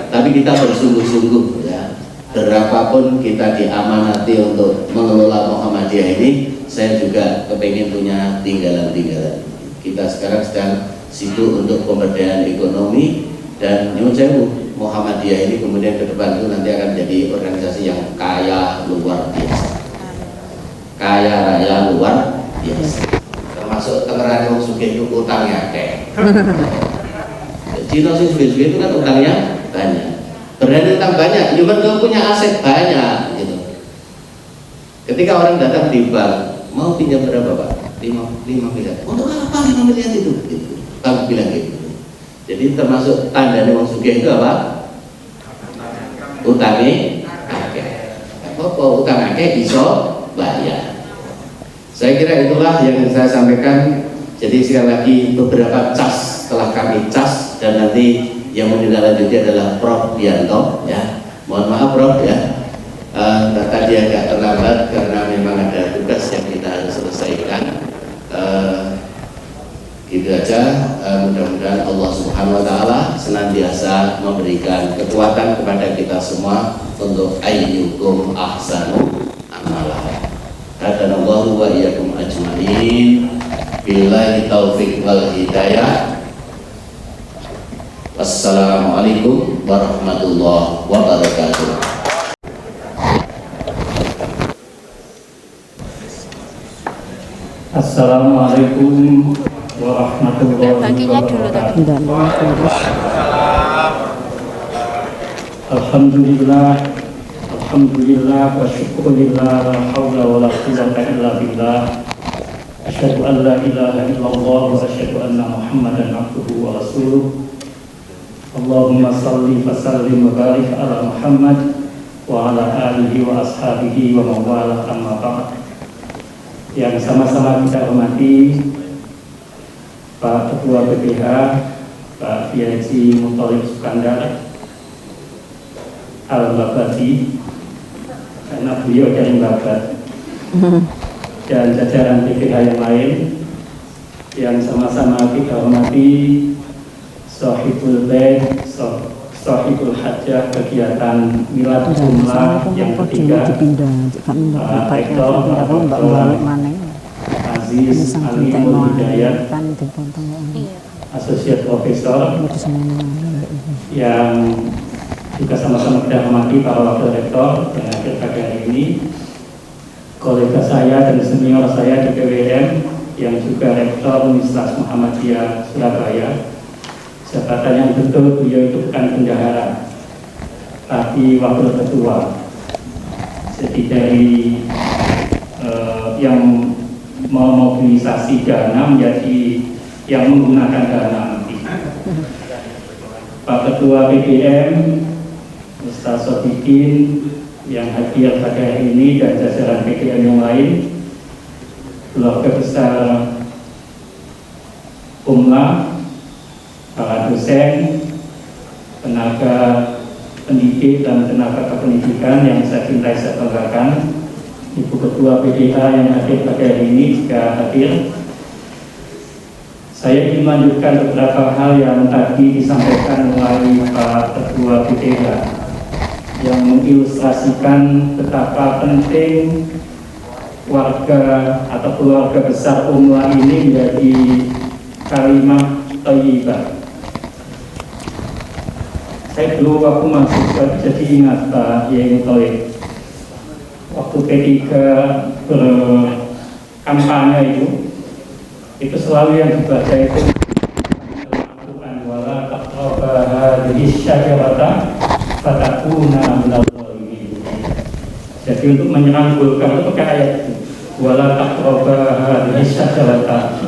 Tapi kita bersungguh-sungguh, ya. Berapapun kita diamanati untuk mengelola Muhammadiyah ini, saya juga kepengen punya tinggalan-tinggalan. Kita sekarang sedang sibuk untuk pemberdayaan ekonomi, dan nyuwun sewu, Muhammadiyah ini kemudian ke depan itu nanti akan jadi organisasi yang kaya luar biasa, kaya raya luar biasa, termasuk tengerane wong sugih itu utangnya akeh. Cina sih sugih itu kan utangnya banyak, berani utang banyak, cuma kalau punya aset banyak gitu. Ketika orang datang di bank, mau pinjam berapa Pak? 5 miliar. Untuk apa 5 miliar itu? Kalau bilang gitu. Jadi termasuk tandanya wong sugih itu apa? Utangnya akeh. Apa utang akeh iso bayar. Saya kira itulah yang saya sampaikan. Jadi sekali lagi beberapa cas telah kami cas, dan nanti yang menindaklanjuti adalah Prof Dianto, ya. Mohon maaf Prof, ya. Tadi agak terlambat karena memang ada tugas yang kita harus selesaikan. Gitu aja. Mudah-mudahan Allah Subhanahu wa Ta'ala senantiasa memberikan kekuatan kepada kita semua untuk ayyukum ahsanu amala. Hadanallahu wa iyyakum ajmain. Billahi taufiq wal hidayah. Wassalamualaikum warahmatullahi wabarakatuh. Assalamualaikum warahmatullahi wabarakatuh. Alhamdulillah wa syukurillah, la hawla wa la quwwata illa billah. Asyhadu an la ilaha illallah wa asyhadu anna Muhammadan abduhu wa rasuluh. Allahumma salli wa sallim wa barik ala Muhammad wa ala alihi wa ashabihi wa mawala, amma ba'd. Yang sama-sama kita hormati Pak Ketua BPH, Pak Kiai Haji Muthalib Sukandar Al-Babadi, karena beliau dari Babat, dan jajaran BPH yang lain yang sama-sama kita hormati, Sohibul Bait, Sohibul Hajjah, kegiatan Milad Jumlah yang ketiga, Pak Rektor, Pak Dr. Aziz Alimul Hidayat, Asosiat Profesor, yang juga sama-sama kita hormati para wakil rektor yang hadir pada hari ini, kolega saya dan senior saya di PWM yang juga rektor Universitas Muhammadiyah Surabaya. Jabatan yang betul beliau itu bukan bendahara, tapi wakil ketua. Jadi dari yang memobilisasi dana menjadi yang menggunakan dana nanti. Pak Ketua PPM Ustaz Sofikin yang hadir pada hari ini dan jajaran PPM yang lain, keluarga besar Umla, para dosen, tenaga pendidik dan tenaga kependidikan yang saya cintai saya banggakan, Ibu Ketua PDA yang hadir pada hari ini juga hadir. Saya ingin melanjutkan beberapa hal yang tadi disampaikan oleh Pak Ketua PDA yang mengilustrasikan betapa penting warga atau keluarga besar Umla ini menjadi kalimat thayyibah. Saya dulu waktu mahasiswa jadi ingat Pak Yai Muthalib, waktu P3 berkampanye itu selalu yang dibaca itu Al-Quran wala taqrabaha bisyajaratin fatakuna minal zalimin. Jadi untuk menyerang Golkar itu pakai ayat itu, wala taqrabaha bisyajaratin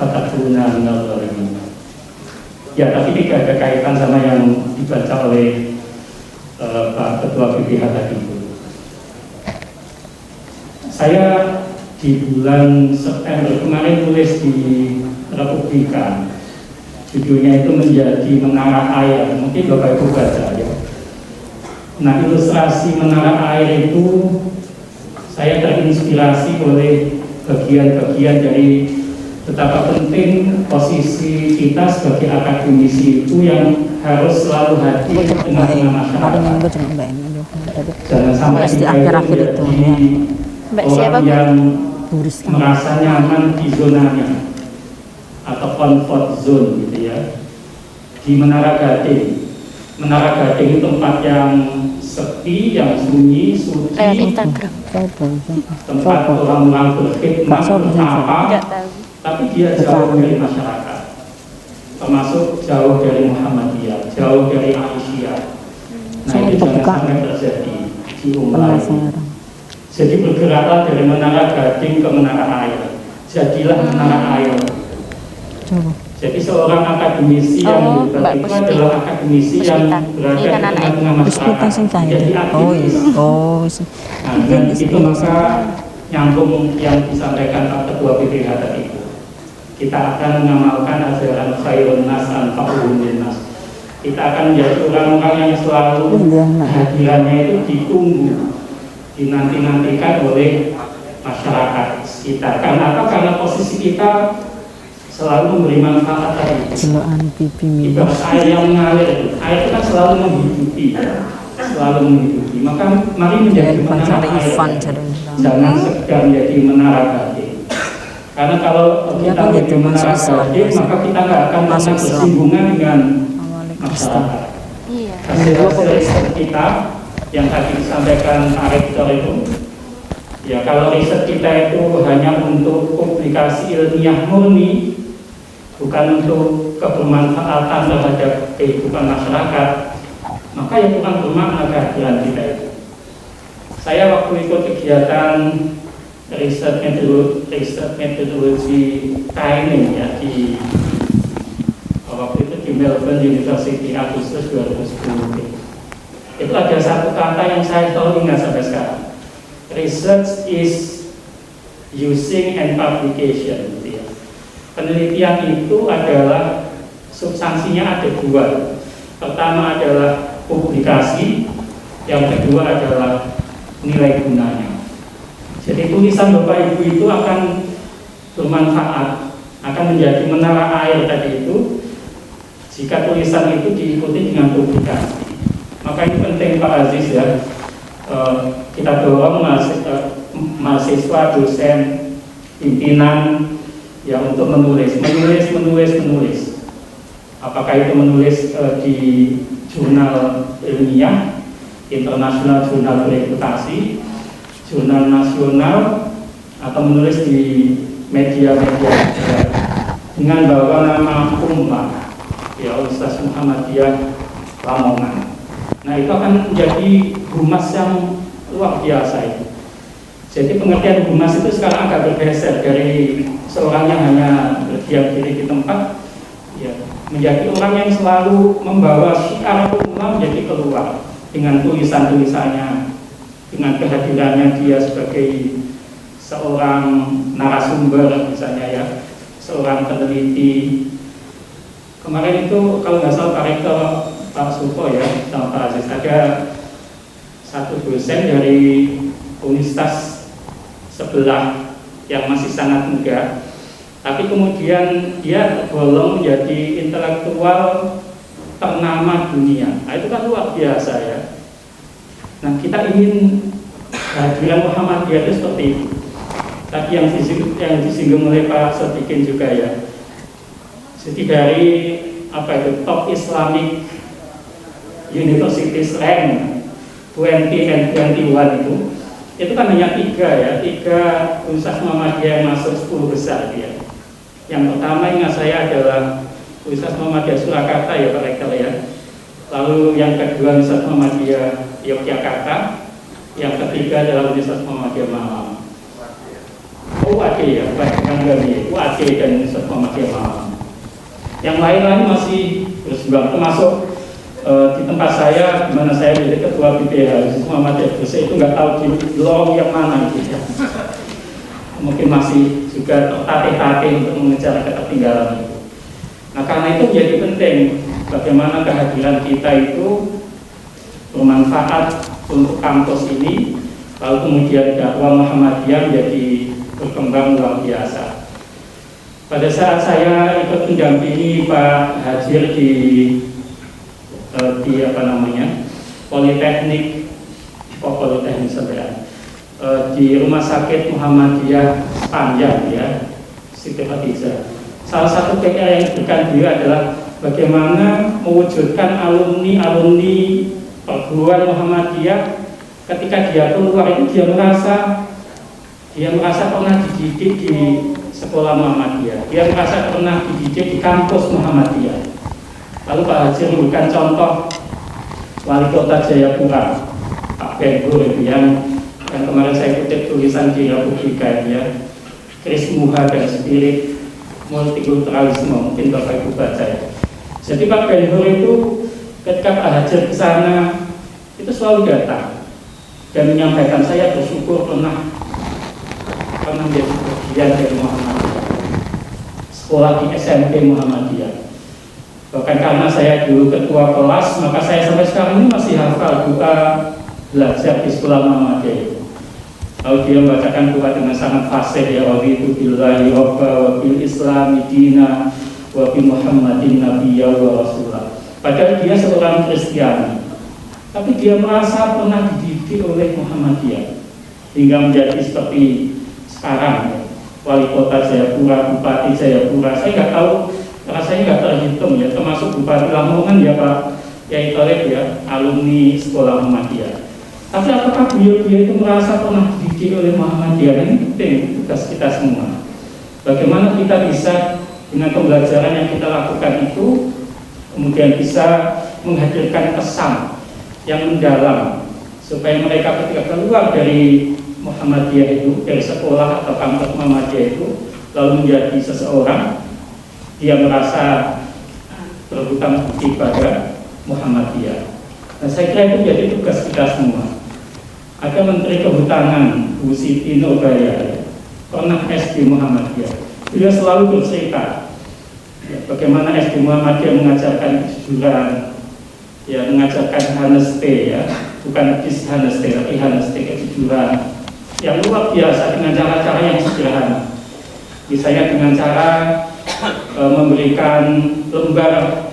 fatakuna minal zalimin. Ya, tapi tidak ada kaitan sama yang dibaca oleh Pak Ketua BPH tadi itu. Saya di bulan September kemarin tulis di Republika, judulnya itu menjadi menara air. Mungkin Bapak Ibu baca ya. Nah, ilustrasi menara air itu saya terinspirasi oleh bagian-bagian dari betapa penting posisi kita sebagai akademisi itu yang harus selalu hadir di tengah-tengah masyarakat. Jangan sampai kita itu menjadi orang yang merasa nyaman di zonanya atau comfort zone gitu ya. Di Menara Gading, Menara Gading itu tempat yang sepi, yang sunyi, suci, tempat orang-orang berkhidmat, bertapa, tapi dia jauh dari masyarakat, termasuk jauh dari Muhammadiyah, jauh dari Aisyah. Nah, itu jangan sampai terjadi di Umla ini. Jadi bergeraklah dari Menara Gading ke Menara Air, jadilah Menara Air. Jadi seorang akademisi yang hebat itu adalah akademisi yang berada di tengah-tengah masyarakat, jadi aktivis. Nah, dan itu maka nyambung yang disampaikan Pak Ketua BPH tadi. Kita akan mengamalkan ajaran khairun nas anfa'uhum linnas. Kita akan menjadi orang-orang yang selalu hadirannya itu ditunggu, dinanti-nantikan oleh masyarakat sekitar. Karena apa? Karena posisi kita selalu memberi manfaat tadi. Ibarat air yang mengalir, air itu kan selalu menghidupi, Maka mari menjadi menara air. Jangan sekedar menjadi menara gading. Karena kalau kita menjadi menara gading, maka kita nggak akan pernah bersinggungan dengan masyarakat. Hasil riset kita yang tadi disampaikan Pak Rektor itu, ya kalau riset kita itu hanya untuk publikasi ilmiah murni, bukan untuk kebermanfaatan terhadap kehidupan masyarakat, maka yang kurang bermakna kehadiran kita itu. Saya waktu ikut kegiatan riset metodologi training ya di waktu itu di Melbourne University Agustus 2010. Itu ada satu kata yang saya selalu ingat sampai sekarang. Research is using and publication. Gitu ya. Penelitian itu adalah substansinya ada dua. Pertama adalah publikasi, yang kedua adalah nilai gunanya. Jadi tulisan Bapak Ibu itu akan bermanfaat, akan menjadi menara air tadi itu jika tulisan itu diikuti dengan publikasi. Maka ini penting Pak Aziz ya, kita dorong mahasiswa, dosen, pimpinan ya untuk menulis. Apakah itu menulis di jurnal ilmiah, internasional jurnal bereputasi, jurnal nasional, atau menulis di media-media dengan bawa nama Ummah, ya Universitas Muhammadiyah Lamongan. Nah itu akan menjadi humas yang luar biasa itu. Jadi pengertian humas itu sekarang agak bergeser dari seorang yang hanya berdiam diri di tempat, ya, menjadi orang yang selalu membawa syiar umat menjadi keluar dengan tulisan-tulisannya, dengan kehadirannya dia sebagai seorang narasumber misalnya ya, seorang peneliti. Kemarin itu kalau nggak salah Pak Rektor Pak Suko ya sama Pak Aziz, ada satu dosen dari universitas sebelah yang masih sangat muda, tapi kemudian dia tergolong menjadi intelektual ternama dunia. Nah, itu kan luar biasa ya. Nah kita ingin kehadiran Muhammadiyah itu seperti itu. Tadi yang disinggung oleh Pak Sodikin juga ya. Jadi dari itu top Islamic Universities rank 20 and 21 itu kan hanya 3 Universitas Muhammadiyah yang masuk 10 besar dia. Yang pertama ingat saya adalah Universitas Muhammadiyah Surakarta ya Pak Rektor ya. Lalu yang kedua Universitas Muhammadiyah Yogyakarta, yang ketiga adalah Universitas Muhammadiyah Malang. UAD ya, bukan UAD dan Universitas Muhammadiyah Malang. Yang lain-lain masih berjuang, termasuk di tempat saya, di mana saya menjadi ketua BPH Muhammadiyah Gresik itu nggak tahu di lorong yang mana gitu ya. Mungkin masih juga tertatih-tatih untuk mengejar ketertinggalan itu. Nah karena itu menjadi penting bagaimana kehadiran kita itu bermanfaat untuk kampus ini, lalu kemudian dakwah Muhammadiyah menjadi berkembang luar biasa. Pada saat saya ikut mendampingi Pak Hajir di Politeknik di Rumah Sakit Muhammadiyah Sepanjang ya, Siti Khadijah. Salah satu PR yang diberikan dia adalah bagaimana mewujudkan alumni perguruan Muhammadiyah ketika dia keluar itu dia merasa pernah dididik di sekolah Muhammadiyah, dia merasa pernah dididik di kampus Muhammadiyah. Lalu Pak Haji memberikan contoh Wali Kota Jayapura, Pak Ben Hur itu yang kemarin saya kutip tulisan di Republika ya, Krismuha dan Spirit Multikulturalisme, mungkin Bapak Ibu baca ya. Jadi Pak Ben Hur itu ketika Pak Haji ke sana itu selalu datang dan menyampaikan saya bersyukur pernah menjadi bagian dari Muhammadiyah, sekolah di SMP Muhammadiyah. Bahkan karena saya dulu ketua kelas, maka saya sampai sekarang ini masih hafal doa belajar di sekolah Muhammadiyah. Lalu dia membacakan doa dengan sangat fasih ya, wabitu billahi robba wabil islami dina wabi muhammadin nabiyya wa rasulah. Padahal dia seorang Kristiani, tapi dia merasa pernah dididik oleh Muhammadiyah hingga menjadi seperti sekarang ya, Wali Kota Jayapura, Bupati Jayapura. Saya nggak tahu, rasanya nggak terhitung ya, termasuk Bupati Lamongan ya Pak Yai Tolek ya, alumni sekolah Muhammadiyah. Tapi apakah beliau itu merasa pernah dididik oleh Muhammadiyah? Ini penting tugas kita semua. Bagaimana kita bisa dengan pembelajaran yang kita lakukan itu kemudian bisa menghadirkan pesan yang mendalam supaya mereka ketika keluar dari Muhammadiyah itu, dari sekolah atau kampus Muhammadiyah itu, lalu menjadi seseorang, dia merasa berhutang budi pada Muhammadiyah. Nah, saya kira itu menjadi tugas kita semua. Ada Menteri Kehutanan Bu Siti Nurbaya, pernah SD Muhammadiyah. Beliau selalu bercerita ya, bagaimana SD Muhammadiyah mengajarkan kejujuran, ya, mengajarkan haneste ya, bukan dishaneste tapi haneste, kejujuran yang luar biasa dengan cara-cara yang sederhana. Misalnya dengan cara memberikan lembar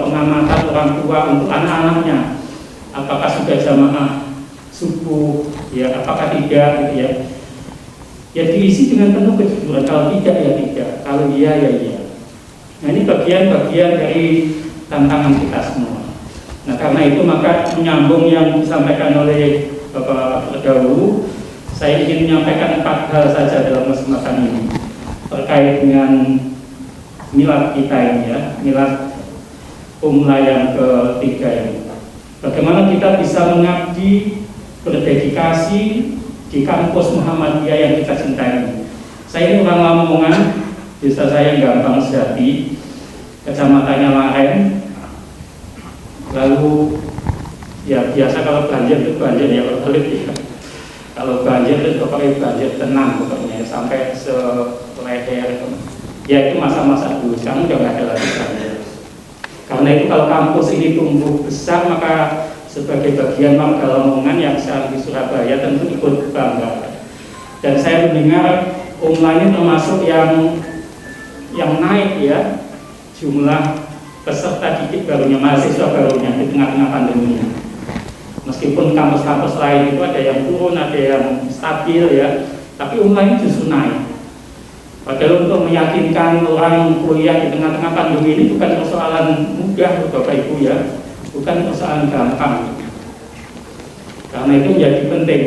pengamatan orang tua untuk anak-anaknya, apakah sudah jamaah subuh, ya apakah tidak gitu ya. Ya diisi dengan penuh kejujuran, kalau tidak ya tidak, kalau iya ya iya. Nah ini bagian-bagian dari tantangan kita semua. Nah, karena itu maka menyambung yang disampaikan oleh Bapak terdahulu, saya ingin menyampaikan 4 hal saja dalam kesempatan ini terkait dengan milad kita ini ya, milad Umla yang ketiga ini. Bagaimana kita bisa mengabdi, berdedikasi di kampus Muhammadiyah yang kita cintai. Saya ini orang Lamongan, desa saya Gampang Sejati, kecamatannya Lahen. Lalu ya biasa kalau banjir itu banjir ya berbelit ya. Kalau banjir itu pokoknya banjir tenang pokoknya sampai seleher. Ya itu masa-masa dulu, sekarang udah nggak ada lagi banjir. Karena itu kalau kampus ini tumbuh besar, maka sebagai bagian warga Lamongan yang sekarang di Surabaya tentu ikut bangga. Dan saya mendengar Umla ini termasuk yang naik ya, jumlah peserta didik barunya, mahasiswa barunya di tengah-tengah pandemi ini. Meskipun kampus-kampus lain itu ada yang turun, ada yang stabil ya, tapi Umla ini justru naik. Padahal untuk meyakinkan orang kuliah di tengah-tengah pandemi ini bukan persoalan mudah Bapak Ibu ya, bukan persoalan gampang. Karena itu menjadi penting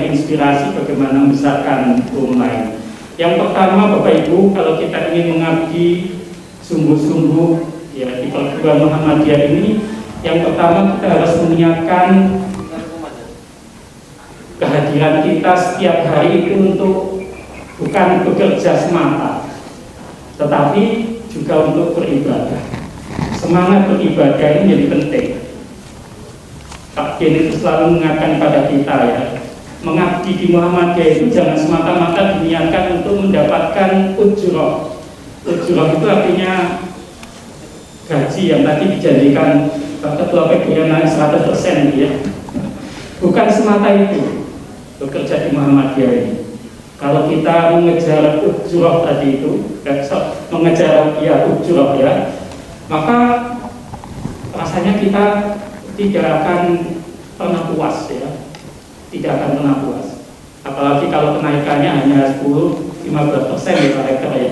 inspirasi bagaimana membesarkan Umla. Yang pertama Bapak Ibu, kalau kita ingin mengabdi sungguh-sungguh ya di perguruan Muhammadiyah ini, yang pertama kita harus menyiapkan kehadiran kita setiap hari itu untuk bukan bekerja semata, tetapi juga untuk beribadah. Semangat beribadah ini menjadi penting. Pak Gen itu selalu mengingatkan pada kita ya, mengabdi di Muhammadiyah itu jangan semata-mata diniatkan untuk mendapatkan ujroh. Ujroh itu artinya gaji yang tadi dijanjikan Pak Ketua PGN naik 100% ya. Bukan semata itu bekerja di Muhammadiyah ini. Kalau kita mengejar ujroh tadi itu, mengejar ya ujroh ya, maka rasanya kita tidak akan pernah puas ya, tidak akan pernah puas. Apalagi kalau kenaikannya hanya 10-15% ya Pak Rektor ya,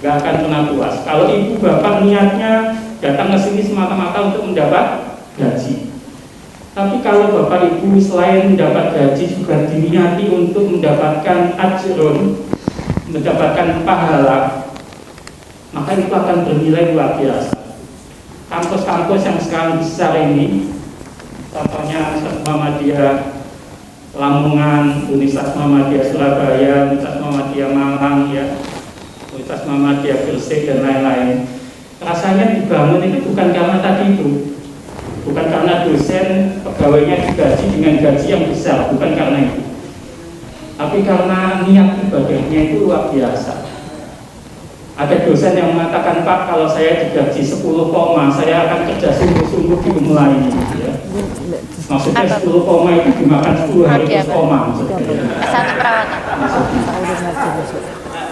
nggak akan pernah puas. Kalau ibu bapak niatnya datang ke sini semata-mata untuk mendapat gaji. Tapi kalau Bapak Ibu selain mendapat gaji juga diniati untuk mendapatkan ajrun, mendapatkan pahala, maka itu akan bernilai luar biasa. Kampus-kampus yang sekarang besar ini, contohnya Universitas Muhammadiyah Lamongan, Universitas Muhammadiyah Surabaya, Universitas Muhammadiyah Malang, ya, Universitas Muhammadiyah Gresik dan lain-lain, rasanya dibangun itu bukan karena tadi itu. Bukan karena dosen pegawainya digaji dengan gaji yang besar, bukan karena itu. Tapi karena niat ibadahnya itu luar biasa. Ada dosen yang mengatakan, Pak, kalau saya digaji 10 koma, saya akan kerja sungguh-sungguh di Umla ini. Ya. Maksudnya 10 koma itu dimakan 10 hari plus koma. Satu perawatan.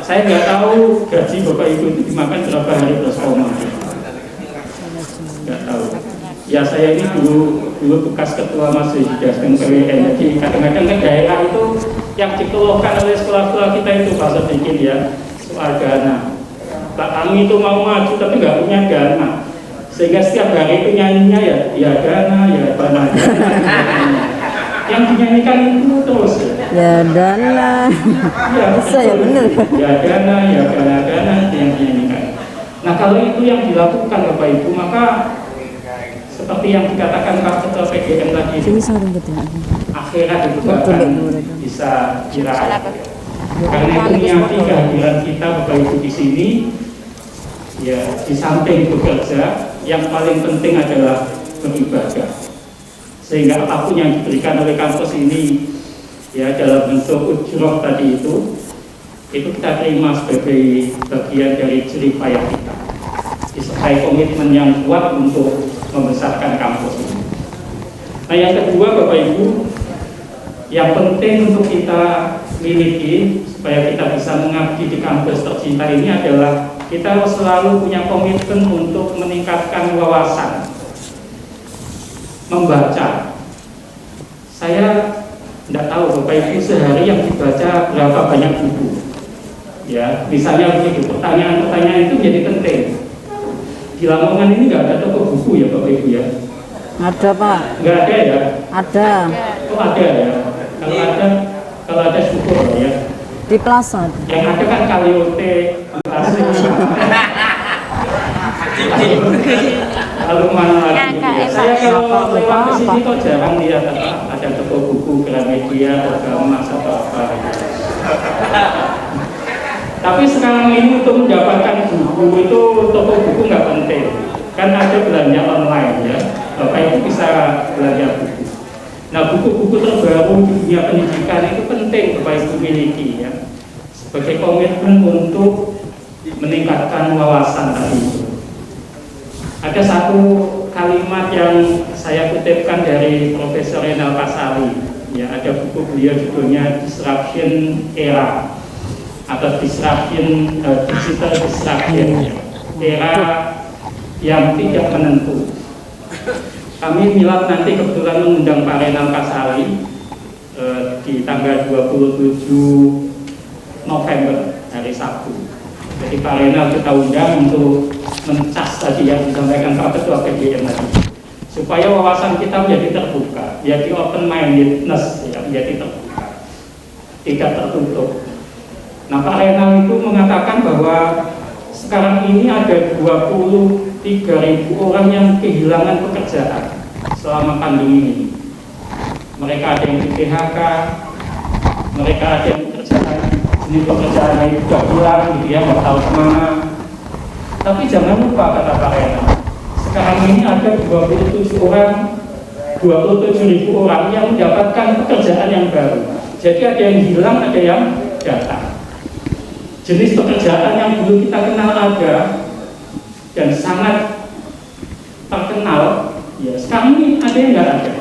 Saya nggak tahu gaji Bapak Ibu itu dimakan berapa hari plus koma. Nggak tahu. Ya saya ini dulu bekas ketua Masjidah dan PWN, jadi kadang-kadang ke daerah itu yang dikeluhkan oleh sekolah-sekolah kita itu bahasa dikit ya, soal dana. Pak kami itu mau maju tapi nggak punya dana, sehingga setiap hari itu nyanyinya ya dana, ya dana. Yang dinyanyikan itu terus. Ya dana. Ya, bisa ya benar. Ya dana yang dinyanyikan. Nah kalau itu yang dilakukan Bapak Ibu, maka seperti yang dikatakan Pak Ketua PGN tadi, akhirat itu akan bisa diraih. Karena itu niati kehadiran kita Bapak Ibu di sini, ya di samping bekerja, yang paling penting adalah beribadah. Sehingga apapun yang diberikan oleh kampus ini, ya dalam bentuk ujroh tadi itu kita terima sebagai bagian dari jerih payah kita. Disertai komitmen yang kuat untuk membesarkan kampus ini. Nah yang kedua Bapak Ibu, yang penting untuk kita miliki supaya kita bisa mengabdi di kampus tercinta ini adalah kita harus selalu punya komitmen untuk meningkatkan wawasan, membaca. Saya tidak tahu Bapak Ibu sehari yang dibaca berapa banyak buku. Ya, misalnya begitu, pertanyaan-pertanyaan itu menjadi penting. Di Lamongan ini nggak ada toko buku ya Bapak Ibu ya? Ada Pak. Nggak ada ya? Ada Oh ada ya? Kalau ada syukur ya. di plaza. Yang ada kan Kaliote, lalu mana lagi? Ya? Saya kalau lewat ke sini kok jarang lihat ada toko buku Gramedia, Agama atau apa. Tapi sekarang ini untuk mendapatkan buku itu toko buku nggak penting, kan ada belanja online ya. Bapak Ibu bisa belanja buku. Nah buku-buku terbaru di dunia pendidikan itu penting Bapak Ibu miliki ya, sebagai komitmen untuk meningkatkan wawasan tadi itu. Ada satu kalimat yang saya kutipkan dari Profesor Renal Kasali ya, ada buku beliau judulnya Disruption Era atau Disruption Digital Disruption ya. Era yang tidak menentu. Kami Milad nanti kebetulan mengundang Pak Renal Kasali di tanggal 27 November hari Sabtu. Jadi Pak Renal kita undang untuk mencas tadi yang disampaikan Pak Ketua PGM tadi, supaya wawasan kita menjadi terbuka, menjadi open mindedness ya, menjadi terbuka, tidak tertutup. Nah Pak Renal itu mengatakan bahwa sekarang ini ada 23.000 orang yang kehilangan pekerjaan selama pandemi ini. Mereka ada yang di PHK, mereka ada yang pekerjaannya itu juga hilang gitu ya, nggak tahu kemana. Tapi jangan lupa kata Pak Renal, sekarang ini ada 27.000 orang yang mendapatkan pekerjaan yang baru. Jadi ada yang hilang, ada yang datang. Jenis pekerjaan yang dulu kita kenal ada dan sangat terkenal, ya sekarang ini ada yang nggak ada.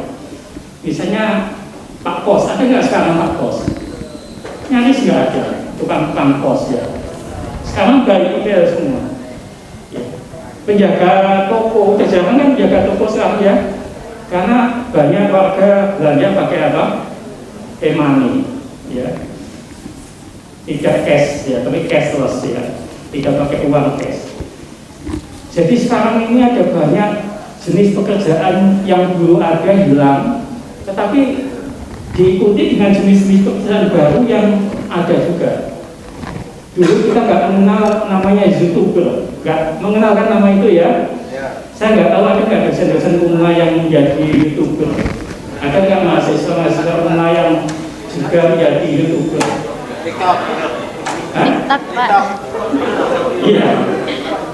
Misalnya Pak Pos, ada nggak sekarang Pak Pos? Nyaris nggak ada, tukang pos ya. Sekarang by email semua. Ya. Penjaga toko, jarang kan penjaga toko sekarang ya, karena banyak warga belanja pakai apa? E-money, ya. Tidak cash ya, tapi cashless ya, tidak pakai uang cash. Jadi sekarang ini ada banyak jenis pekerjaan yang dulu ada hilang, tetapi diikuti dengan jenis-jenis pekerjaan baru yang ada juga. Dulu kita nggak mengenal namanya YouTuber, nggak mengenalkan nama itu ya. Saya nggak tahu ada nggak dosen-dosen umum yang menjadi YouTuber. Ada nggak mahasiswa-mahasiswa umum yang juga menjadi YouTuber? TikTok Pak. Iya.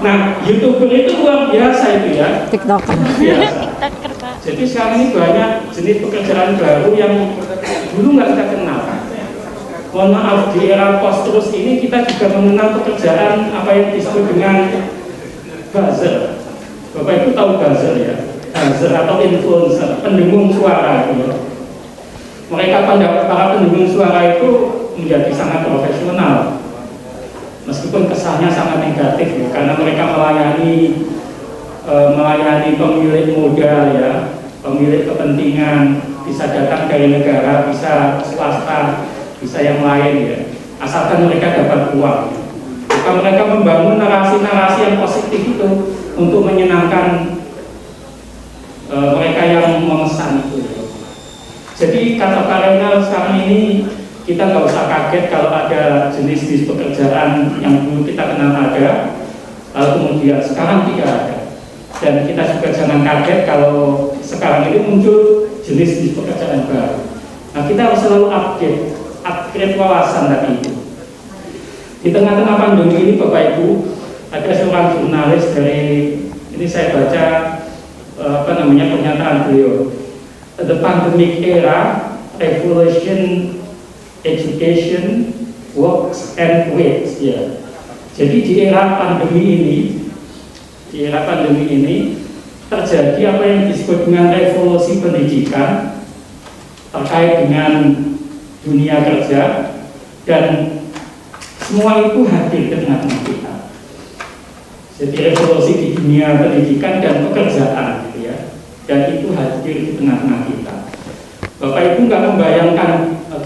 Nah, YouTuber itu luar biasa itu ya. TikTok. Iya. TikToker Pak. Jadi sekarang ini banyak jenis pekerjaan baru yang dulu nggak kita kenal. Mohon maaf, di era post terus ini kita juga mengenal pekerjaan apa yang disebut dengan buzzer. Bapak Ibu tahu buzzer ya? Buzzer atau influencer, pendengung suara itu. Mereka para pendengung suara itu menjadi sangat profesional, meskipun kesannya sangat negatif ya, karena mereka melayani pemilik modal ya, pemilik kepentingan, bisa datang dari negara, bisa swasta, bisa yang lain ya, asalkan mereka dapat uang. Maka mereka membangun narasi-narasi yang positif itu untuk menyenangkan mereka yang memesan itu ya. Jadi kata Pak Renal sekarang ini kita nggak usah kaget kalau ada jenis-jenis pekerjaan yang dulu kita kenal ada, lalu kemudian sekarang tidak ada. Dan kita juga jangan kaget kalau sekarang ini muncul jenis-jenis pekerjaan baru. Nah kita harus selalu upgrade wawasan tadi itu. Di tengah-tengah pandemi ini Bapak Ibu, ada seorang jurnalis dari, ini saya baca pernyataan beliau. The pandemic era, revolution education, works and waits ya. Jadi di era pandemi ini terjadi apa yang disebut dengan revolusi pendidikan terkait dengan dunia kerja, dan semua itu hadir di tengah-tengah kita. Jadi revolusi di dunia pendidikan dan pekerjaan gitu ya, dan itu hadir di tengah-tengah kita. Bapak Ibu nggak membayangkan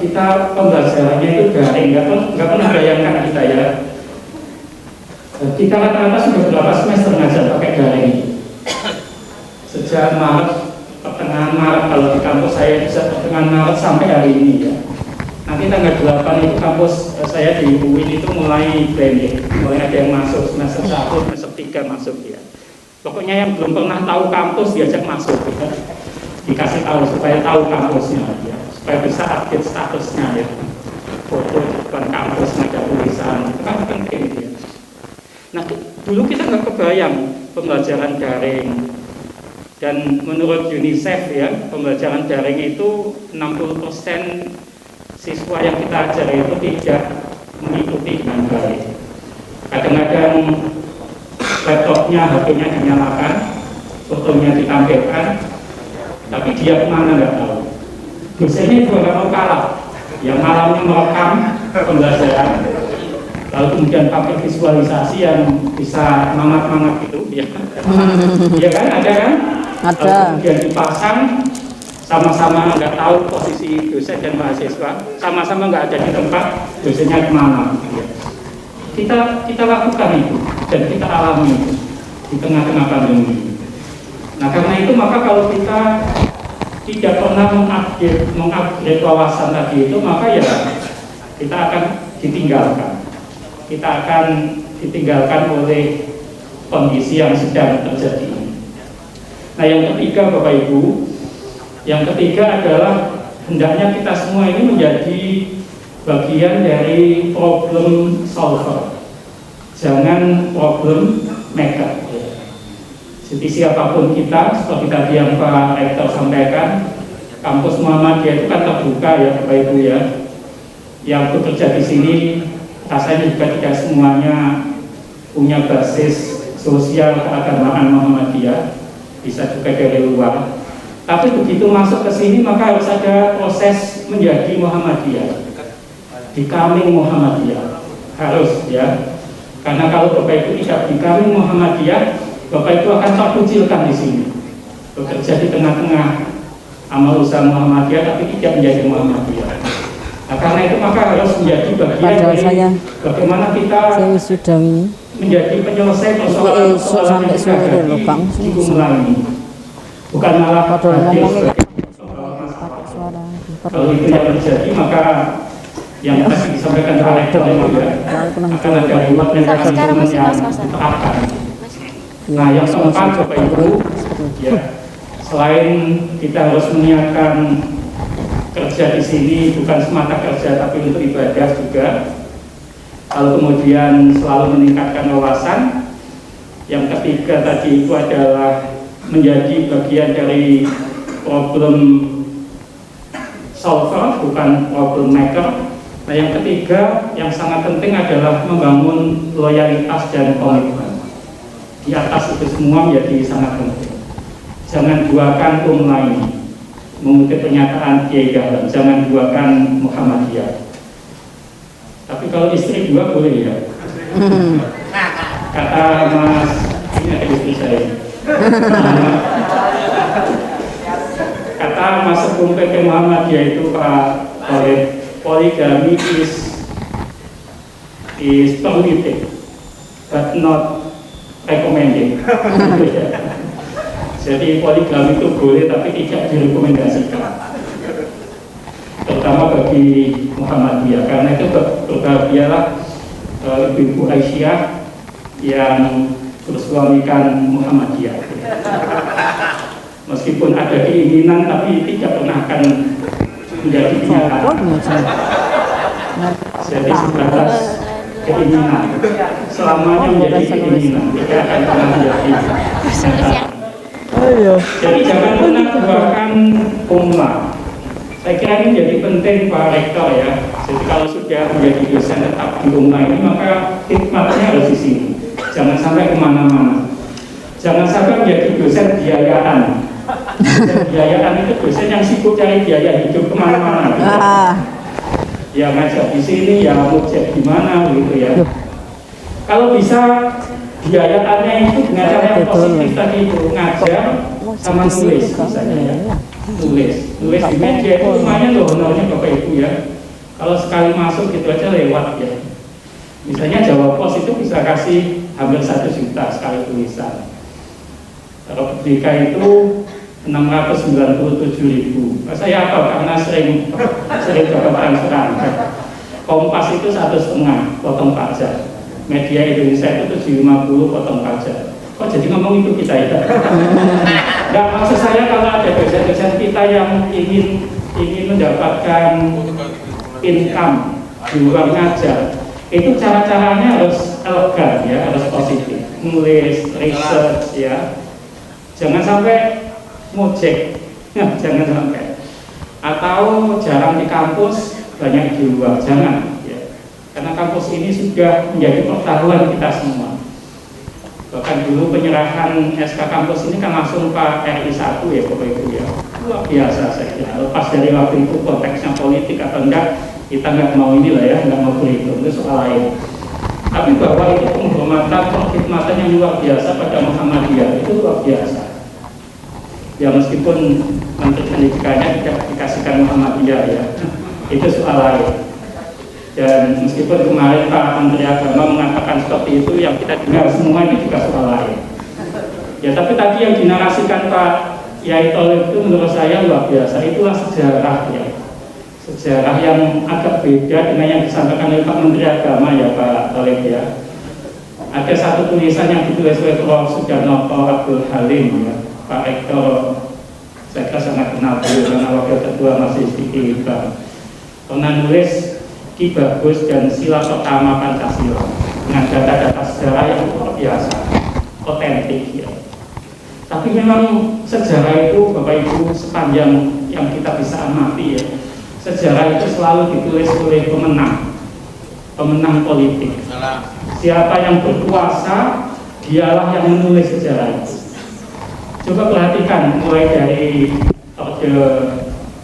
kita pembelajarannya itu daring, nggak pernah bayangkan kita ya. Kita rata-rata sudah berapa semester ngajar pakai daring. Sejak Maret, pertengahan Maret kalau di kampus saya bisa pertengahan Maret sampai hari ini ya. Nanti tanggal 8 itu kampus saya di UIN itu mulai blending, mulai ada yang masuk semester 1, semester 3 masuk ya. Pokoknya yang belum pernah tahu kampus diajak masuk ya. Dikasih tahu supaya tahu kampusnya ya, supaya bisa update statusnya ya. Foto di depan kampus, ada tulisan, itu kan penting ya. Nah, dulu kita nggak kebayang pembelajaran daring. Dan menurut UNICEF ya, pembelajaran daring itu 60% siswa yang kita ajar itu tidak mengikuti dengan baik. Kadang-kadang laptopnya, HP-nya dinyalakan, fotonya ditampilkan, tapi dia kemana nggak tahu. Dosennya juga nggak mau kalah, yang malamnya merekam pembelajaran, lalu kemudian pakai visualisasi yang bisa mangat-mangat gitu, ya. Ya kan, ada kan? Ada. Lalu kemudian dipasang, sama-sama nggak tahu posisi dosen dan mahasiswa, sama-sama nggak ada di tempat, dosennya kemana. Kita lakukan itu dan kita alami itu di tengah-tengah pandemi. Nah karena itu maka kalau kita tidak pernah mengupgrade wawasan tadi itu, maka ya kita akan ditinggalkan. Kita akan ditinggalkan oleh kondisi yang sedang terjadi. Nah yang ketiga Bapak Ibu, yang ketiga adalah hendaknya kita semua ini menjadi bagian dari problem solver, jangan problem maker. Jadi siapapun kita, seperti tadi yang Pak Rektor sampaikan, kampus Muhammadiyah itu kan terbuka ya Bapak Ibu ya. Yang bekerja di sini rasanya juga tidak semuanya punya basis sosial keagamaan Muhammadiyah, bisa juga dari luar. Tapi begitu masuk ke sini maka harus ada proses menjadi Muhammadiyah, becoming Muhammadiyah, harus ya. Karena kalau Bapak Ibu tidak becoming Muhammadiyah, Bapak Ibu akan terkucilkan di sini, bekerja di tengah-tengah amal usaha Muhammadiyah tapi tidak menjadi Muhammadiyah. Nah, karena itu maka harus menjadi bagian dari bagaimana kita menjadi penyelesai persoalan yang kita hadapi di Gumula ini. Bukan malah hadir sebagai kalau itu yang terjadi maka yang tadi disampaikan Pak Rektor itu ya akan ada lewat yang diterapkan. Nah yang keempat Bapak Ibu ya, selain kita harus menyiapkan kerja di sini bukan semata kerja tapi untuk ibadah juga, lalu kemudian selalu meningkatkan wawasan. Yang ketiga tadi itu adalah menjadi bagian dari problem solver bukan problem maker. Nah yang ketiga yang sangat penting adalah membangun loyalitas dan komitmen. Di atas itu semua menjadi sangat penting. Jangan duakan ini, mengutip pernyataan Kiai Dahlan, jangan duakan Muhammadiyah. Tapi kalau istri dua boleh ya. Kata Mas, ini ada istri saya. Kata Mas Sepung PP Muhammadiyah itu Pak Khalid, poligami is permitted but not recommended. Jadi poligami itu boleh tapi tidak direkomendasikan, terutama bagi Muhammadiyah. Karena itu berbahagialah Ibu Aisyah yang bersuamikan Muhammadiyah. Meskipun ada keinginan tapi tidak pernah akan menjadi kenyataan. Jadi sebatas keinginan, selamanya menjadi keinginan, tidak akan pernah menjadi kenyataan. Jadi jangan pernah duakan umma. Saya kira ini menjadi penting Pak Rektor ya. Jadi kalau sudah menjadi dosen tetap di umma ini maka hikmatnya harus di sini. Jangan sampai kemana-mana. Jangan sampai menjadi dosen biayaan. Dosen biayaan itu dosen yang sibuk cari biaya hidup kemana-mana. Gitu. Ya ngajak di sini, ya ngojek di mana gitu ya. Kalau bisa biayaannya itu dengan cara yang positif tadi itu ngajar sama nulis misalnya ya. Nulis di media itu lumayan loh honornya Bapak Ibu ya. Kalau sekali masuk gitu aja lewat ya. Misalnya Jawa Pos itu bisa kasih hampir 1 juta sekali tulisan. Kalau Merdeka itu 697.000. Saya apa? Karena sering dapat transferan. Kompas itu 1,5 potong pajak. Media Indonesia itu 750 potong pajak. Kok jadi ngomong itu kita ya? Nggak, maksud saya kalau ada dosen-dosen kita yang ingin mendapatkan income di luar ngajar, itu cara-caranya harus elegan ya, harus positif, nulis, research ya, jangan sampai mojek, jangan sampai, atau jarang di kampus, banyak di luar, jangan ya, karena kampus ini sudah menjadi pertaruhan kita semua. Bahkan dulu penyerahan SK kampus ini kan langsung Pak RI 1 ya Bapak Ibu ya, luar biasa saya kira. Lepas dari waktu itu konteksnya politik atau enggak, kita nggak mau inilah ya, nggak mau berhitung, itu soal lain. Tapi bahwa itu penghormatan, perkhidmatan yang luar biasa pada Muhammadiyah, itu luar biasa. Ya meskipun Menteri Pendidikannya tidak dikasihkan Muhammadiyah ya, itu soal lain. Dan meskipun kemarin Pak Menteri Agama mengatakan seperti itu, yang kita dengar semua itu juga soal lain. Ya tapi tadi yang dinarasikan Pak Yai Tolib itu menurut saya luar biasa, itulah sejarah ya. Sejarah yang agak beda dengan yang disampaikan oleh Pak Menteri Agama ya Pak Tolib ya. Ada satu tulisan yang ditulis oleh Prof. Sudarnoto Abdul Halim ya, Pak Rektor saya kira sangat kenal beliau karena wakil ketua masih sedikit Bang. Pernah nulis Ki Bagus dan Sila Pertama Pancasila dengan data-data sejarah yang luar biasa, otentik ya. Tapi memang sejarah itu Bapak Ibu sepanjang yang kita bisa amati ya, sejarah itu selalu ditulis oleh pemenang politik. Siapa yang berkuasa, dialah yang menulis sejarah itu. Coba perhatikan mulai dari Orde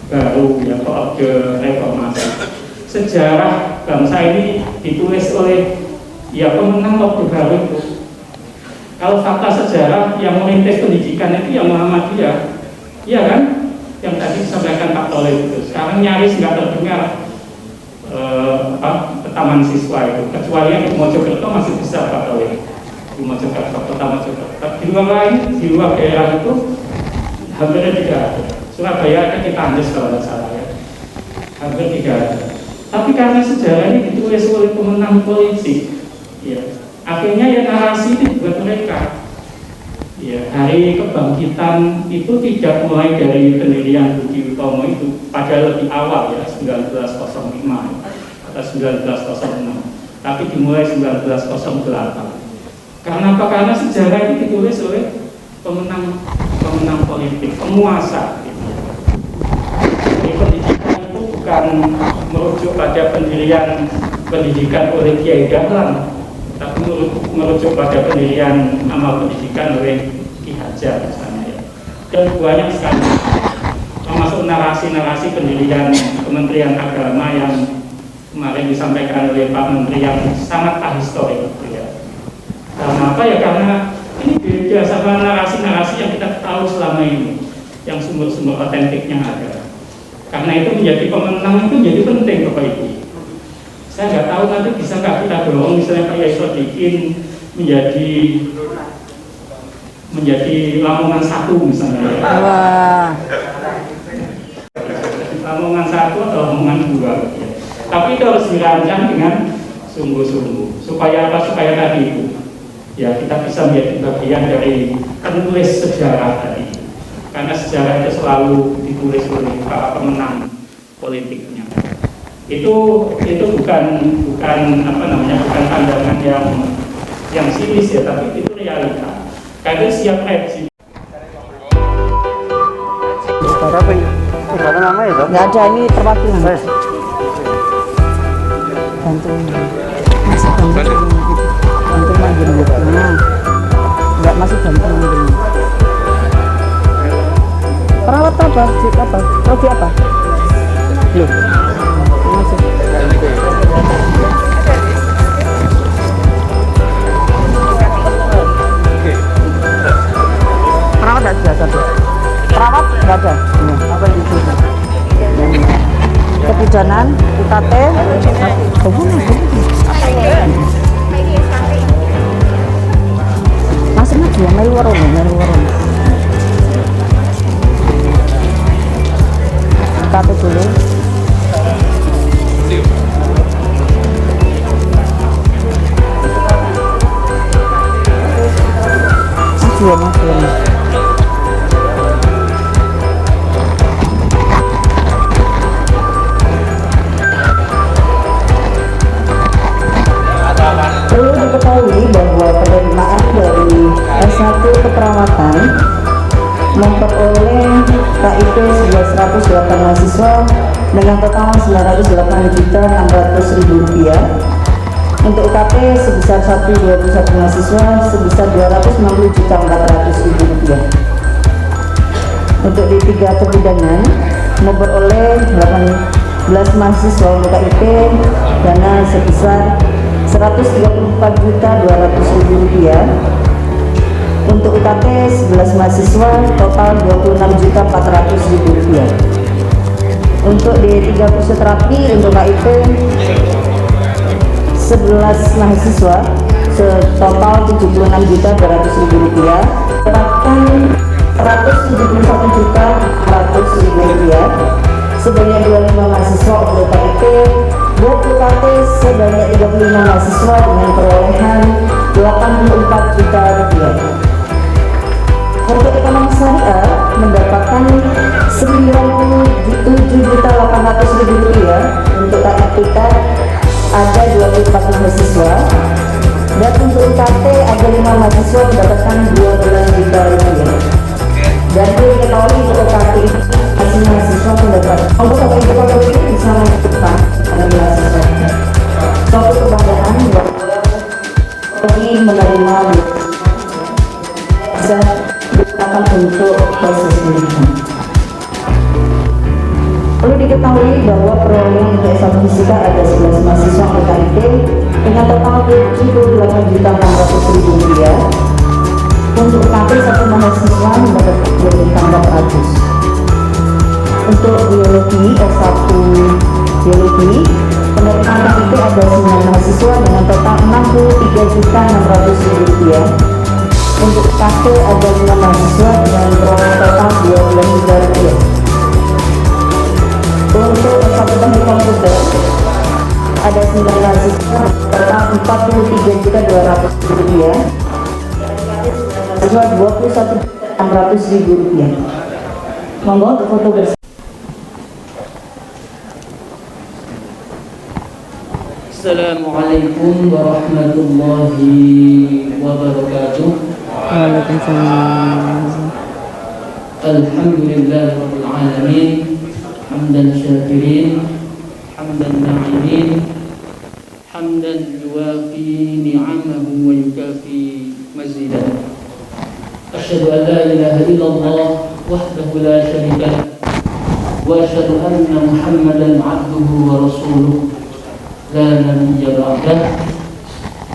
Baru ya, Orde Reformasi. Sejarah bangsa ini ditulis oleh ya pemenang Orde Baru itu. Kalau fakta sejarah yang merintis pendidikan itu yang Muhammadiyah, iya kan? Yang tadi disampaikan Pak Tolib itu. Sekarang nyaris nggak terdengar taman siswa itu, kecuali yang di Mojokerto masih bisa Pak Tolib. Di Mojokerto, kota Mojokerto. Di luar lain, di luar daerah itu hampir tidak ada. Surabaya ada, kita Andes kalau tidak salah ya, hampir tidak ada. Tapi karena sejarah ini ditulis oleh pemenang politik, ya, akhirnya ya narasi itu buat mereka. Ya, hari kebangkitan itu tidak mulai dari pendirian Budi Utomo itu, pada lebih awal ya, 1905 atau 1906, tapi dimulai 1908. Karena apa? Karena sejarah itu ditulis oleh pemenang politik, penguasa. Gitu. Jadi pendidikan itu bukan merujuk pada pendirian pendidikan oleh Kiai Dahlan, tapi merujuk pada pendirian amal pendidikan oleh Ki Hajar misalnya ya. Dan banyak sekali, termasuk narasi-narasi pendirian Kementerian Agama yang kemarin disampaikan oleh Pak Menteri yang sangat ahistorik ya. Karena apa ya? Karena ini beda sama narasi-narasi yang kita tahu selama ini, yang sumber-sumber otentiknya ada. Karena itu menjadi pemenang itu jadi penting Bapak Ibu. Saya nggak tahu nanti bisa nggak kita dorong misalnya Pak Yai Sodikin menjadi Lamongan 1 misalnya. Wah. Lamongan 1 atau Lamongan 2. Ya. Tapi itu harus dirancang dengan sungguh-sungguh. Supaya apa? Supaya tadi itu ya kita bisa menjadi bagian dari penulis sejarah tadi. Karena sejarah itu selalu ditulis oleh para pemenang politiknya. Itu bukan apa namanya, bukan pandangan yang sinis ya, tapi itu realita. Karena siap reaksi. Berapa ini? Berapa nama ya? Nggak ada, ini perwakilan. Bantu manggil. Nah, nggak masih bantu manggil. Perawat apa? Prodi apa? Belum. Masih. Perawat nggak ada. Perawat nggak ada. Apa yang itu? Kebidanan, UKT, Iya, maksudnya. Perlu diketahui bahwa penerimaan dari S1 keperawatan memperoleh KIP 1.108 mahasiswa dengan total Rp908.600.000. Untuk UKT sebesar 121 mahasiswa sebesar Rp260.400.000. Untuk D3 kebidanan memperoleh 18 mahasiswa untuk KIP dana sebesar Rp134.200.000. Untuk UKT 11 mahasiswa total Rp26.400.000. Untuk D3 fisioterapi untuk KIP 11 mahasiswa total Rp76.200.000, dapatkan Rp171.400.000 sebanyak 25 mahasiswa untuk KIP. Buat UKT sebanyak 35 mahasiswa dengan perolehan Rp84 juta. Untuk ekonomi syariah mendapatkan Rp97.800.000. Untuk KIPK ada 24 mahasiswa, dan untuk UKT ada 5 mahasiswa mendapatkan Rp12 juta. Dan perlu diketahui untuk UKT masih mahasiswa mendapat untuk itu bisa menentukan pada mahasiswa. Suatu kebanggaan bagi menerima bisa digunakan untuk proses pendidikan. Perlu diketahui bahwa perolehan untuk S1 fisika ada 11 mahasiswa KIP dengan total Rp78.600.000. Untuk UKT satu mahasiswa mendapatkan Rp2.400. Untuk biologi S1 biologi penerimaan KIP ada 9 mahasiswa dengan total Rp63.600.000. Untuk UKT ada 5 mahasiswa dengan perolehan total Rp12 juta. Untuk S1 teknik komputer ada 9 mahasiswa total Rp43.200.000. Mahasiswa Rp21.600.000. Monggo untuk foto bersama. Assalamualaikum warahmatullahi wabarakatuh. Waalaikumsalam. Alhamdulillah rabbil alamin. Hamdan syakirin, hamdan na'imin, hamdan yuwafi ni'amahu wa yukafi mazidah. Asyhadu an la ilaha illallah wahdahu la syarika lah, wa asyhadu anna Muhammadan 'abduhu wa rasuluh la nabiyya ba'dah.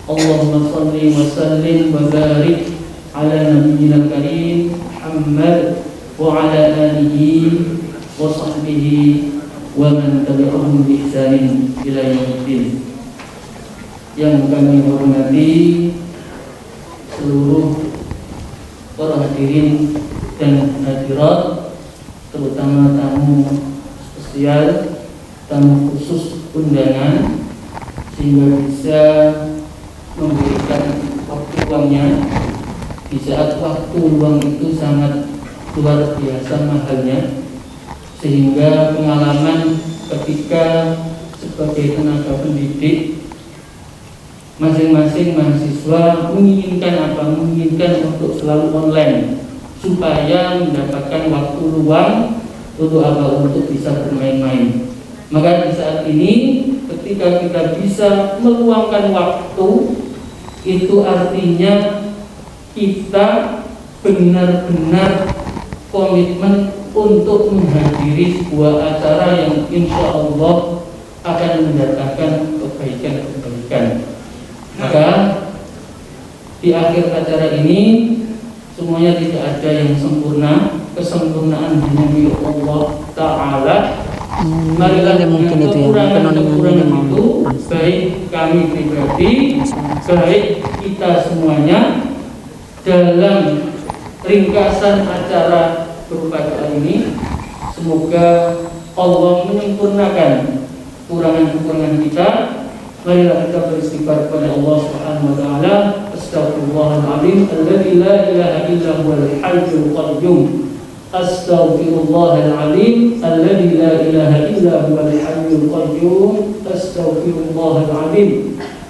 Allahumma shalli wa sallim wa barik ala nabiyyina karim Muhammad wa ala alihi wa sahbihi wa man tabi'ahum bi ihsanin ila yaumiddin. Yang kami hormati seluruh para hadirin dan hadirat, terutama tamu spesial, tamu khusus undangan, sehingga bisa memberikan waktu luangnya di saat waktu luang itu sangat luar biasa mahalnya, sehingga pengalaman ketika sebagai tenaga pendidik masing-masing mahasiswa menginginkan apa? Menginginkan untuk selalu online supaya mendapatkan waktu luang untuk apa? Untuk bisa bermain-main. Maka di saat ini ketika kita bisa meluangkan waktu, itu artinya kita benar-benar komitmen untuk menghadiri sebuah acara yang insya Allah akan mendatangkan kebaikan-kebaikan. Maka di akhir acara ini semuanya tidak ada yang sempurna, kesempurnaan hanya milik Allah Ta'ala. Marilah mungkin itu ya, kekurangan-kekurangan itu baik kami pribadi, baik kita semuanya, dalam ringkasan acara berupa doa ini, semoga Allah menyempurnakan kekurangan-kekurangan kita. Marilah kita beristighfar kepada Allah Subhanahu wa taala. Astaghfirullahaladzim alladzi لا إله إلا هو الحي القيوم أستغفر الله العظيم الذي لا إله إلا هو الحي القيوم أستغفر الله العظيم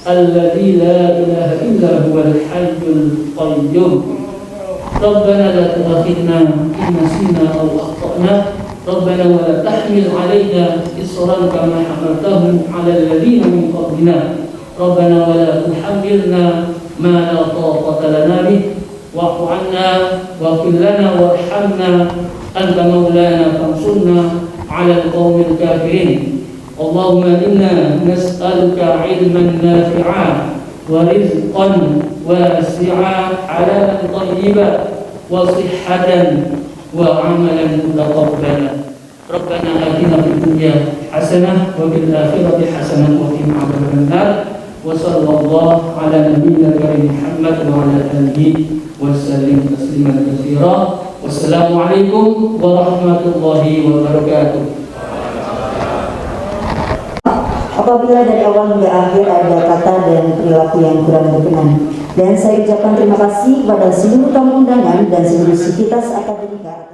الذي لا إله إلا هو الحي القيوم ربنا لا تؤاخذنا إن نسينا أو أخطأنا ربنا ولا تحمل علينا إصرا كما حملته على الذين من قبلنا ربنا ولا تحملنا ما لا طاقة لنا به واعف عنا واغفر لنا وارحمنا أنت مولانا فانصرنا على القوم الكافرين اللهم إنا نسألك علما نافعا ورزقا واسعا حلالا طيبا وصحة وعملا متقبلا ربنا آتنا في الدنيا حسنة وفي الآخرة حسنة وقنا عذاب النار وصلى الله على نبينا الكريم محمد وعلى آله وسلم تسليما كثيرا والسلام عليكم ورحمة الله وبركاته. Apabila dari awal hingga akhir ada kata dan perilaku yang kurang berkenan, dan saya ucapkan terima kasih kepada seluruh tamu undangan dan seluruh sivitas akademika.